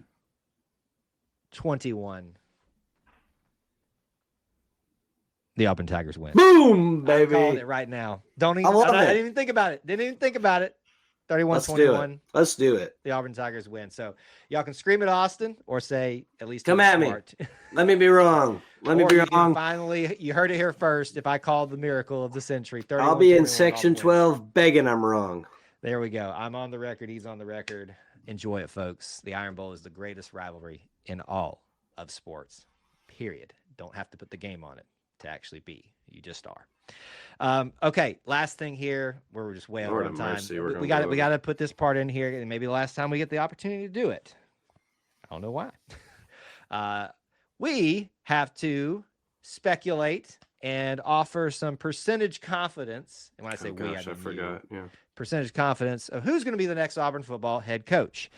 The Auburn Tigers win. Boom, baby. I'm calling it right now. I didn't even think about it. Didn't even think about it. 31-21. Let's do it. The Auburn Tigers win. So y'all can scream at Austin or say at least come at smart. Me. Let me be wrong. Let me be wrong. Finally, you heard it here first. If I called the miracle of the century, I'll be in section 12 begging I'm wrong. There we go. I'm on the record. He's on the record. Enjoy it, folks. The Iron Bowl is the greatest rivalry in all of sports. Period. Don't have to put the game on it to actually be. You just are. Okay, last thing here. We're just way over on time. Mercy, we got to put this part in here, and maybe the last time we get the opportunity to do it. I don't know why. We have to speculate and offer some percentage confidence. And when I say I forgot. Yeah. Percentage confidence of who's going to be the next Auburn football head coach.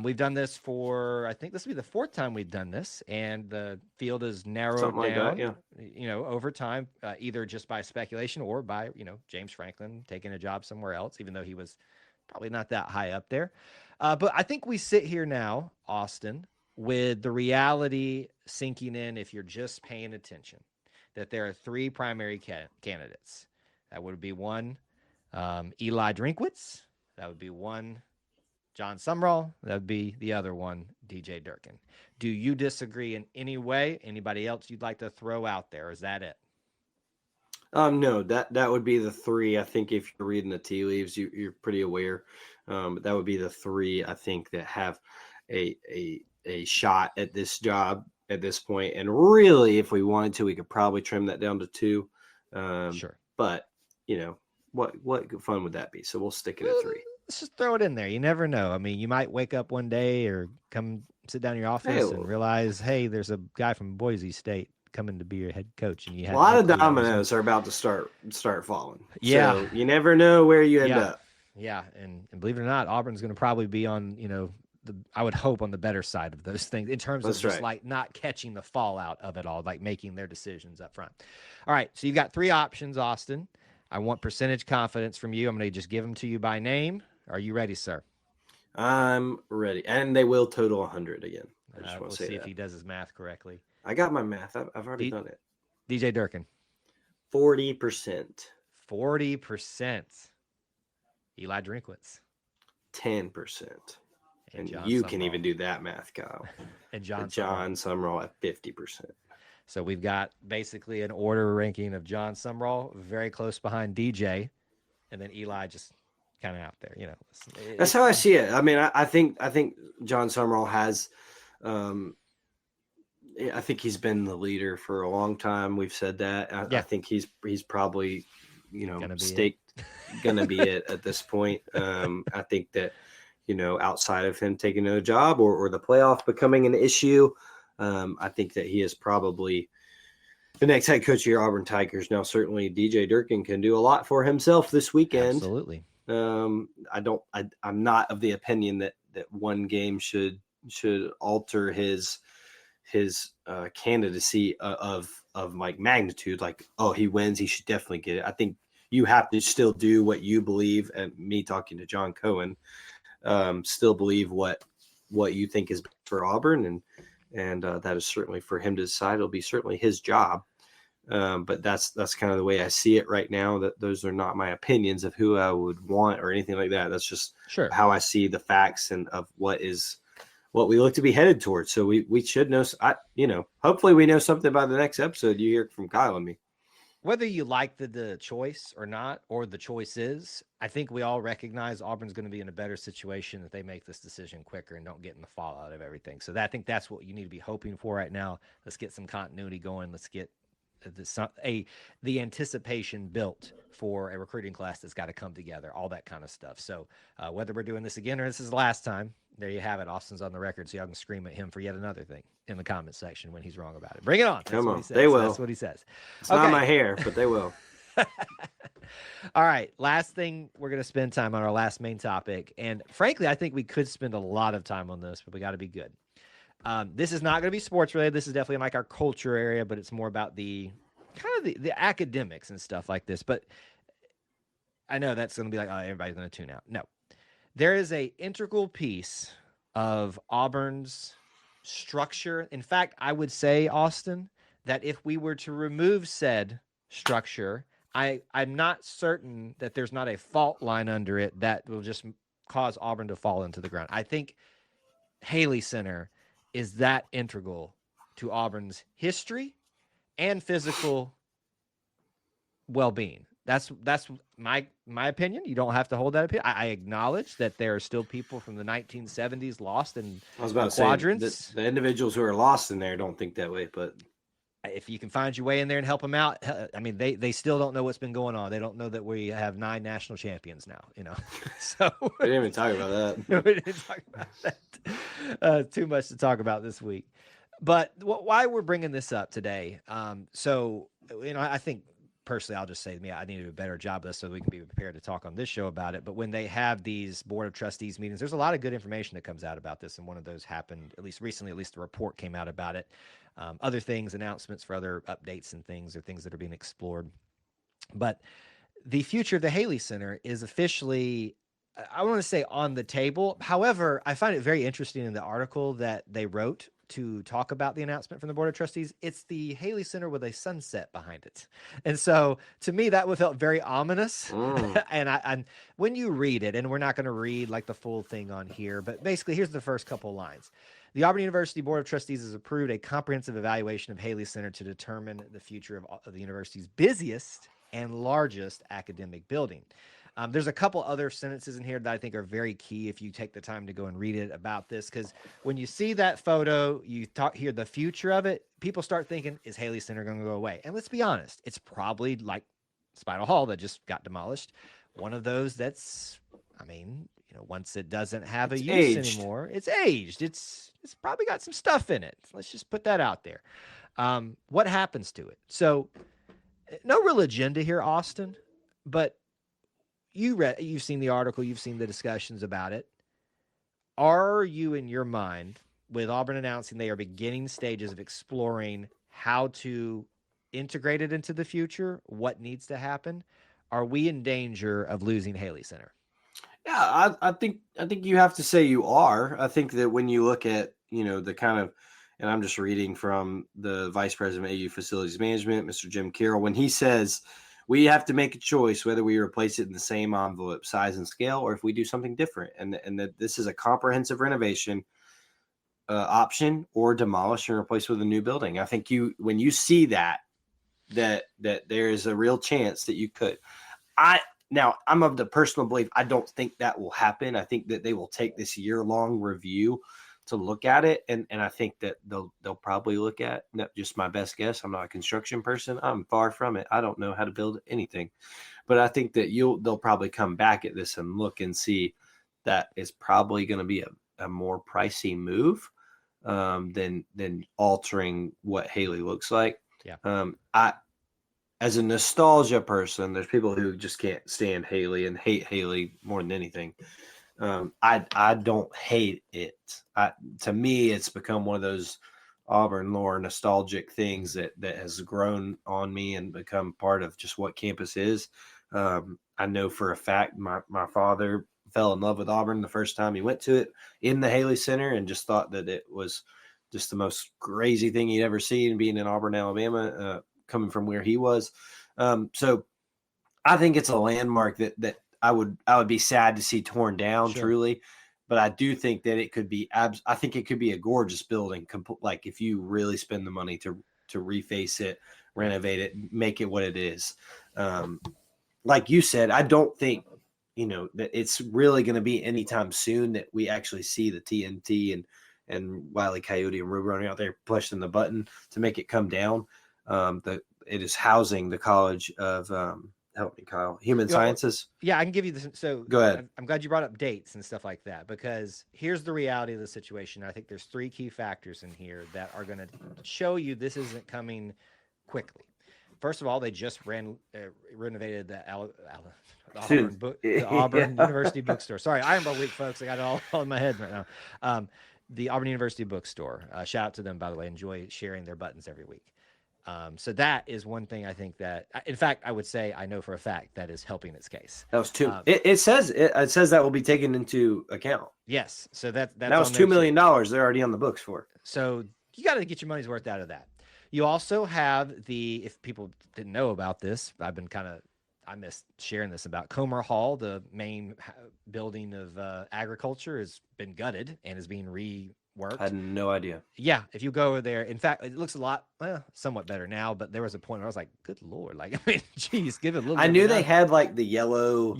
We've done this for, I think this will be the 4th time we've done this, and the field is narrowed down, like that, over time, either just by speculation or by, James Franklin taking a job somewhere else, even though he was probably not that high up there. But I think we sit here now, Austin, with the reality sinking in, if you're just paying attention, that there are 3 primary candidates. That would be one, Eli Drinkwitz. That would be one, John Sumrall. That would be the other one, DJ Durkin. Do you disagree in any way? Anybody else you'd like to throw out there? Is that it? No, that would be the 3. I think if you're reading the tea leaves, you're pretty aware. But that would be the 3, I think, that have a shot at this job at this point. And really, if we wanted to, we could probably trim that down to 2. Sure. But, what fun would that be? So we'll stick it at 3. Let's just throw it in there. You never know. I mean, you might wake up one day or come sit down in your office and realize, hey, there's a guy from Boise State coming to be your head coach, and you have a lot of dominoes are about to start falling. Yeah, so you never know where you end up. Yeah, and believe it or not, Auburn's going to probably be on I would hope on the better side of those things in terms of just like not catching the fallout of it all, like making their decisions up front. All right, so you've got 3 options, Austin. I want percentage confidence from you. I'm going to just give them to you by name. Are you ready, sir? I'm ready. And they will total 100 again. I just want to see if he does his math correctly. I got my math. I've already done it. DJ Durkin. 40%. 40%. Eli Drinkwitz. 10%. And John you Sumrall. Can even do that math, Kyle. And John Sumrall at 50%. So we've got basically an order ranking of John Sumrall, very close behind DJ, and then Eli just kind of out there. That's how I see it. I mean, I think John Sumrall has. I think he's been the leader for a long time. We've said that. I think he's probably going to be it at this point. I think that, outside of him taking a job or the playoff becoming an issue, I think that he is probably the next head coach of your Auburn Tigers. Now, certainly DJ Durkin can do a lot for himself this weekend. Absolutely. I'm not of the opinion that one game should alter his candidacy of like magnitude. Like, oh, he wins, he should definitely get it. I think you have to still do what you believe. And me talking to John Cohen, still believe what you think is best for Auburn, and that is certainly for him to decide. It'll be certainly his job. But that's kind of the way I see it right now. That those are not my opinions of who I would want or anything like that. That's just how I see the facts and of what we look to be headed towards. So we should know. Hopefully we know something by the next episode. You hear from Kyle and me. Whether you like the choice or not, or the choice is, I think we all recognize Auburn's going to be in a better situation if they make this decision quicker and don't get in the fallout of everything. So I think that's what you need to be hoping for right now. Let's get some continuity going. Let's get the anticipation built for a recruiting class that's got to come together, all that kind of stuff. So whether we're doing this again or this is the last time, there you have it. Austin's on the record, so y'all can scream at him for yet another thing in the comment section when he's wrong about it. Bring it on. Come on. They will. That's what he says. It's not my hair, but they will. All right. Last thing, we're going to spend time on our last main topic. And frankly, I think we could spend a lot of time on this, but we got to be good. This is not going to be sports related. This is definitely like our culture area, but it's more about the kind of the academics and stuff like this. But I know that's going to be like, oh, everybody's going to tune out. No, there is a integral piece of Auburn's structure. In fact, I would say, Austin, that if we were to remove said structure, I'm not certain that there's not a fault line under it that will just cause Auburn to fall into the ground. I think Haley Center is that integral to Auburn's history and physical well-being. That's my opinion. You don't have to hold that opinion. I acknowledge that there are still people from the 1970s lost in quadrants. Say, the individuals who are lost in there don't think that way, but if you can find your way in there and help them out, I mean, they still don't know what's been going on. They don't know that we have 9 national champions now, So we didn't even talk about that. We didn't talk about that. Too much to talk about this week. But why we're bringing this up today, I think personally, I'll just say to me, I need to do a better job of this so we can be prepared to talk on this show about it. But when they have these board of trustees meetings, there's a lot of good information that comes out about this. And one of those happened, at least recently, at least a report came out about it. Other things, announcements for other updates and things, or things that are being explored. But the future of the Haley Center is officially, I want to say, on the table. However, I find it very interesting in the article that they wrote to talk about the announcement from the Board of Trustees. It's the Haley Center with a sunset behind it. And so to me, that felt very ominous. And when you read it, and we're not going to read like the full thing on here, but basically here's the first couple lines. The Auburn University Board of Trustees has approved a comprehensive evaluation of Haley Center to determine the future of the university's busiest and largest academic building. There's a couple other sentences in here that I think are very key if you take the time to go and read it about this, because when you see that photo, you hear the future of it, people start thinking, is Haley Center going to go away? And let's be honest, it's probably like Spinal Hall that just got demolished. One of those that's, once it doesn't have a use anymore, it's aged. It's probably got some stuff in it. Let's just put that out there. What happens to it? So no real agenda here, Austin, but you've seen the article, you've seen the discussions about it. Are you, in your mind, with Auburn announcing they are beginning stages of exploring how to integrate it into the future, what needs to happen, are we in danger of losing Haley Center? Yeah, I think you have to say you are. I think that when you look at, the kind of, and I'm just reading from the Vice President of AU Facilities Management, Mr. Jim Carroll, when he says, we have to make a choice whether we replace it in the same envelope, size, and scale, or if we do something different. And that this is a comprehensive renovation option, or demolish and replace with a new building. I think when you see that there is a real chance that you could. Now, I'm of the personal belief I don't think that will happen. I think that they will take this year-long review look at it, and I think that they'll probably look at, just my best guess. I'm not a construction person. I'm far from it. I don't know how to build anything, but I think that they'll probably come back at this and look and see that it's probably going to be a more pricey move than altering what Haley looks like. Yeah. As a nostalgia person, there's people who just can't stand Haley and hate Haley more than anything. I don't hate it. To me, it's become one of those Auburn lore nostalgic things that has grown on me and become part of just what campus is. I know for a fact my father fell in love with Auburn the first time he went to it in the Haley Center, and just thought that it was just the most crazy thing he'd ever seen, being in Auburn, Alabama, coming from where he was. So I think it's a landmark that I would be sad to see torn down, sure, truly. But I do think that it could be I think it could be a gorgeous building, like if you really spend the money to reface it, renovate it, make it what it is. Like you said, I don't think that it's really going to be anytime soon that we actually see the TNT and Wile E. Coyote and Rube running out there pushing the button to make it come down. It is housing the College of help me, Kyle, Human Sciences. Yeah, I can give you this. So go ahead. I'm glad you brought up dates and stuff like that, because here's the reality of the situation. I think there's 3 key factors in here that are going to show you this isn't coming quickly. First of all, they just renovated the Auburn University bookstore. Sorry, Iron Bar Week, folks. I got it all in my head right now. The Auburn University bookstore. Shout out to them, by the way. Enjoy sharing their buttons every week. So that is one thing I think that, in fact, I would say I know for a fact that is helping its case. That was two. It says that will be taken into account. Yes. So that was $2 million. They're already on the books for it. So you got to get your money's worth out of that. You also have if people didn't know about this, I missed sharing this about Comer Hall, the main building of agriculture, has been gutted and is being reworked. I had no idea. Yeah, if you go over there, in fact, it looks a lot, somewhat better now. But there was a point where I was like, "Good Lord!" Like, I mean, geez, give it a little. I knew they had like the yellow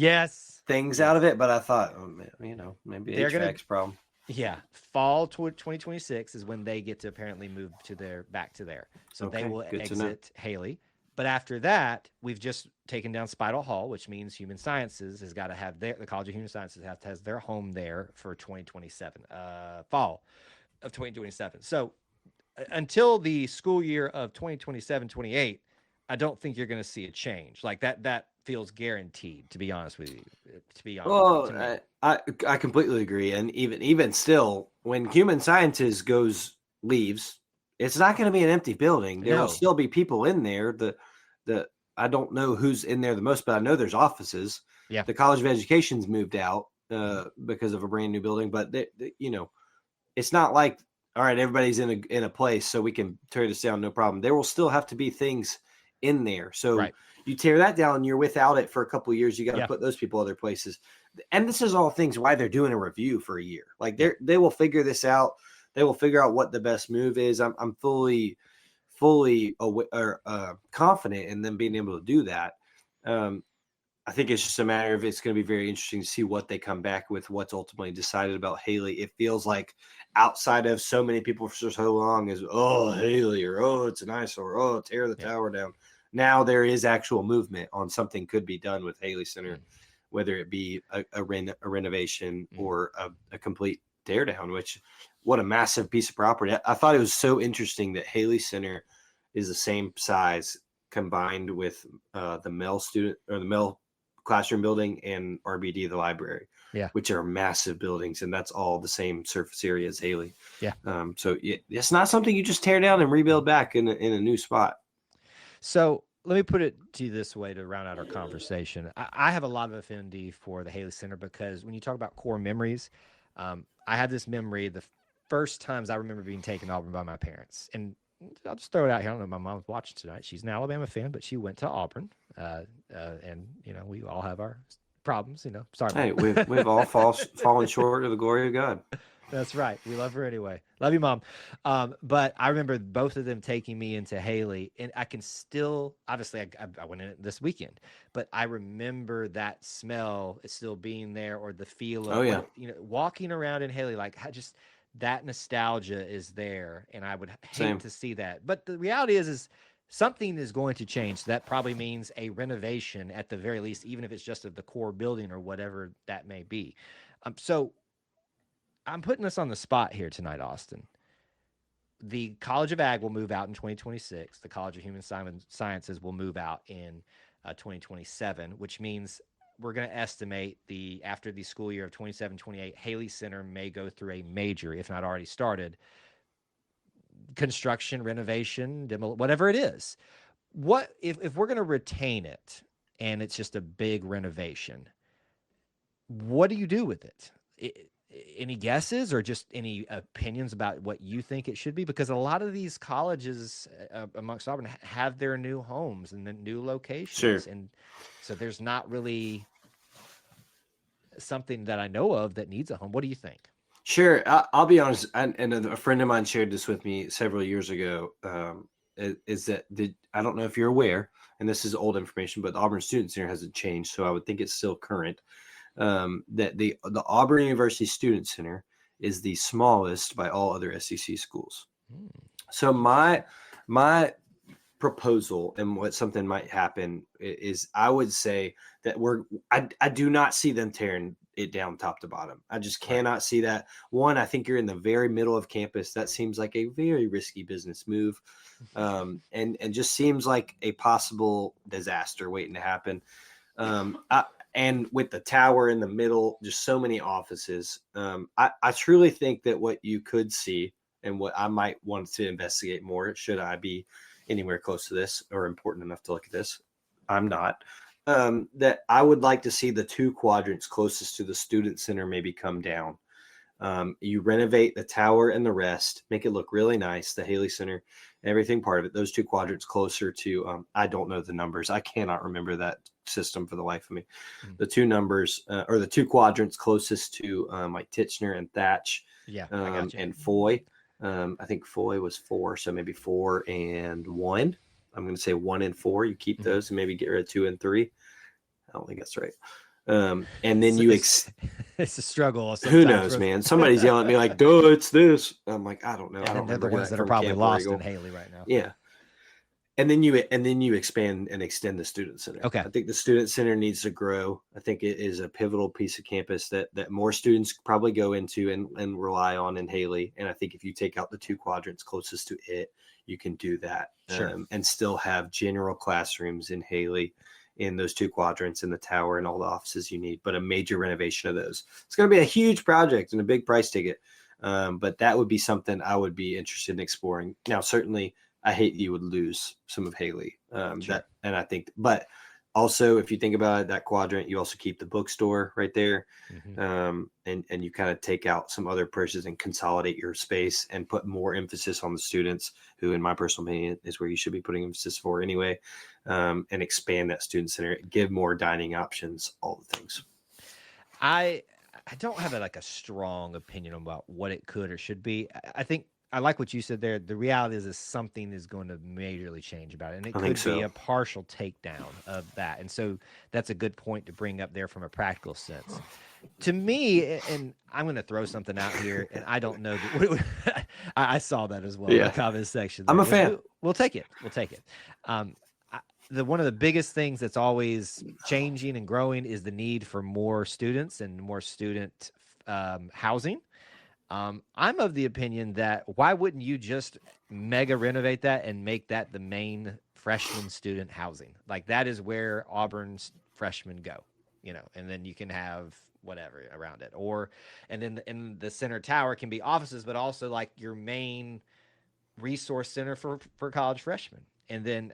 things out of it, but I thought, maybe HVAC's problem. Yeah, fall 2026 is when they get to apparently move back to there. So they will exit Haley. But after that, we've just taken down Spidal Hall, which means Human Sciences has got to have the College of Human Sciences has their home there for 2027, fall of 2027. So until the school year of 2027-28, I don't think you're going to see a change like that. Feels guaranteed, to be honest with you. Well, I completely agree, and even still, when Human Sciences leaves, it's not going to be an empty building. There will still be people in there. I don't know who's in there the most, but I know there's offices. Yeah. The College of Education's moved out because of a brand new building, but it's not like, all right, everybody's in a place, so we can tear this down, no problem. There will still have to be things in there. So you tear that down, you're without it for a couple of years. You got to put those people other places. And this is all things why they're doing a review for a year. Like they will figure this out. They will figure out what the best move is. I'm fully confident in them being able to do that. I think it's just a matter of, it's going to be very interesting to see what they come back with, what's ultimately decided about Haley. It feels like outside of so many people for so long is, Haley, or, it's an eyesore, or, tear the tower down. Now there is actual movement on something could be done with Haley Center, whether it be a renovation or a complete teardown, which, what a massive piece of property. I thought it was so interesting that Haley Center is the same size combined with the Mel classroom building and RBD, the library, which are massive buildings, and that's all the same surface area as Haley. So it's not something you just tear down and rebuild back in a new spot. So let me put it to you this way to round out our conversation. I have a lot of affinity for the Haley Center because when you talk about core memories, I had this memory the first times I remember being taken to Auburn by my parents. And I'll just throw it out here. I don't know if my mom's watching tonight. She's an Alabama fan, but she went to Auburn. And, we all have our problems, Sorry. Hey, we've all fallen short of the glory of God. That's right. We love her anyway. Love you, Mom. But I remember both of them taking me into Haley, and I can still, obviously, I went in it this weekend, but I remember that smell still being there, or the feel of, walking around in Haley, like just that nostalgia is there, and I would hate Same. to see that. But the reality is something is going to change. So that probably means a renovation at the very least, even if it's just of the core building or whatever that may be. So I'm putting us on the spot here tonight, Austin. The College of Ag will move out in 2026. The College of Human Sciences will move out in 2027, which means we're going to estimate after the school year of 27-28, Haley Center may go through a major, if not already started, construction, renovation, whatever it is. What if we're going to retain it and it's just a big renovation? What do you do with it? Any guesses or just any opinions about what you think it should be? Because a lot of these colleges amongst Auburn have their new homes and the new locations. Sure. And so there's not really something that I know of that needs a home. What do you think? Sure. I'll be honest. And a friend of mine shared this with me several years ago. Is that I don't know if you're aware, and this is old information, but the Auburn Student Center hasn't changed. So I would think it's still current. That the Auburn University Student Center is the smallest by all other SEC schools. So my proposal and what something might happen is I would say that I do not see them tearing it down top to bottom. I just cannot see that. One, I think you're in the very middle of campus. That seems like a very risky business move, and just seems like a possible disaster waiting to happen. And with the tower in the middle, just so many offices. I truly think that what you could see and what I might want to investigate more, should I be anywhere close to this or important enough to look at this, I'm not, that I would like to see the two quadrants closest to the student center maybe come down. You renovate the tower and the rest, make it look really nice, the Haley Center, everything part of it, those two quadrants closer to, I don't know the numbers. I cannot remember that system for the life of me. The two numbers or the two quadrants closest to like Titchener and Thatch, and Foy. I think Foy was 4, so maybe 4 and 1. I'm going to say 1 and 4. You keep those and maybe get rid of 2 and 3. I don't think that's right. And then it's a struggle. Who knows, man? Somebody's yelling at me like, "Duh, it's this." I'm like, I don't know. I don't remember. They're the ones that are probably lost in Haley right now. Yeah. And then you expand and extend the student center. Okay. I think the student center needs to grow. I think it is a pivotal piece of campus that more students probably go into and rely on in Haley. And I think if you take out the two quadrants closest to it, you can do that. Sure. And still have general classrooms in Haley in those two quadrants in the tower and all the offices you need, but a major renovation of those. It's going to be a huge project and a big price ticket. But that would be something I would be interested in exploring. Now, certainly, I hate you would lose some of Haley. Sure. And I think, but also if you think about it, that quadrant, you also keep the bookstore right there. And you kind of take out some other purchases and consolidate your space and put more emphasis on the students, who in my personal opinion is where you should be putting emphasis for anyway, and expand that student center, give more dining options, all the things. I don't have a strong opinion about what it could or should be. I think I like what you said there. The reality is something is going to majorly change about it. And it could be a partial takedown of that. And so that's a good point to bring up there from a practical sense. To me, and I'm going to throw something out here, and I don't know. I saw that as well in the comment section. I'm a fan. We'll take it. We'll take it. One of the biggest things that's always changing and growing is the need for more students and more student housing. I'm of the opinion that why wouldn't you just mega renovate that and make that the main freshman student housing? Like that is where Auburn's freshmen go, and then you can have whatever around it. And then in the center tower can be offices, but also like your main resource center for college freshmen. And then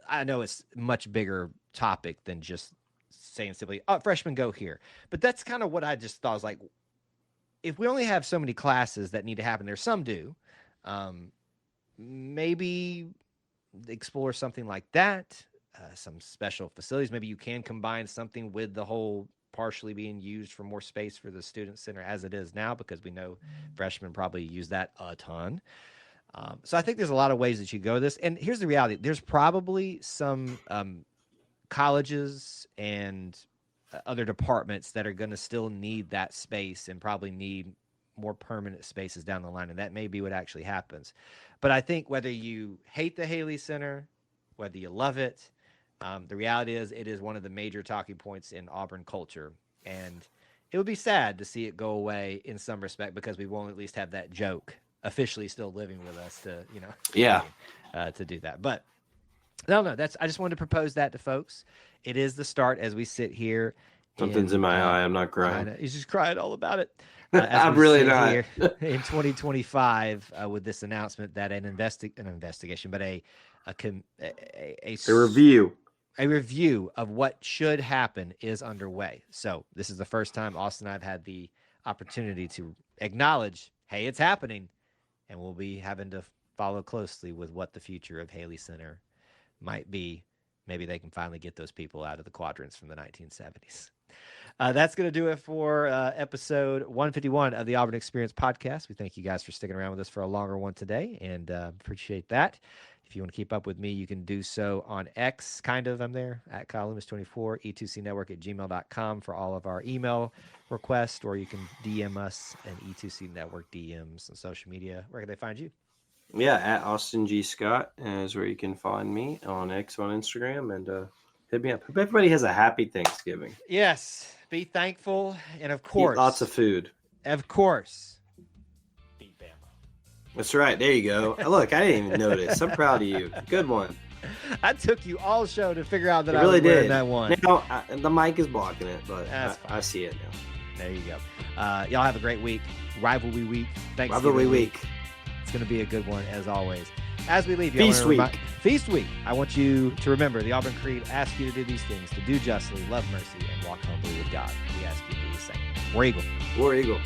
I know it's a much bigger topic than just saying simply, oh, freshmen go here. But that's kind of what I just thought was like, if we only have so many classes that need to happen there, some do, maybe explore something like that, some special facilities. Maybe you can combine something with the whole partially being used for more space for the student center as it is now, because we know freshmen probably use that a ton. So I think there's a lot of ways that you go this. And here's the reality. There's probably some colleges and other departments that are going to still need that space and probably need more permanent spaces down the line, and that may be what actually happens. But I think whether you hate the Haley Center, whether you love it, the reality is it is one of the major talking points in Auburn culture, and it would be sad to see it go away in some respect, because we won't at least have that joke officially still living with us to, to do that. But no, I just wanted to propose that to folks. It is the start as we sit here. Something's in my eye. I'm not crying. He's just crying all about it. I'm really not. Here in 2025 with this announcement that an investigation, but a review. A review of what should happen is underway. So this is the first time Austin and I have had the opportunity to acknowledge, hey, it's happening, and we'll be having to follow closely with what the future of Haley Center might be. Maybe they can finally get those people out of the quadrants from the 1970s. That's going to do it for episode 151 of the Auburn Experience podcast. We thank you guys for sticking around with us for a longer one today, and appreciate that. If you want to keep up with me, you can do so on X, I'm there, at Loomis24, E2C Network at gmail.com for all of our email requests, or you can DM us and E2C Network DMs on social media. Where can they find you? Yeah, at Austin G. Scott is where you can find me on X, on Instagram, and hit me up. Hope everybody has a happy Thanksgiving. Yes, be thankful, and of course, eat lots of food. Of course. That's right. There you go. Look, I didn't even notice. I'm proud of you. Good one. I took you all show to figure out that I really was wearing that one. Now, the mic is blocking it, but I see it now. There you go. Y'all have a great week. Rivalry week. Rivalry week. It's going to be a good one, as always. As we leave, Feast week. Feast week. I want you to remember the Auburn Creed asks you to do these things: to do justly, love mercy, and walk humbly with God. We ask you to do the same. War Eagle. War Eagle.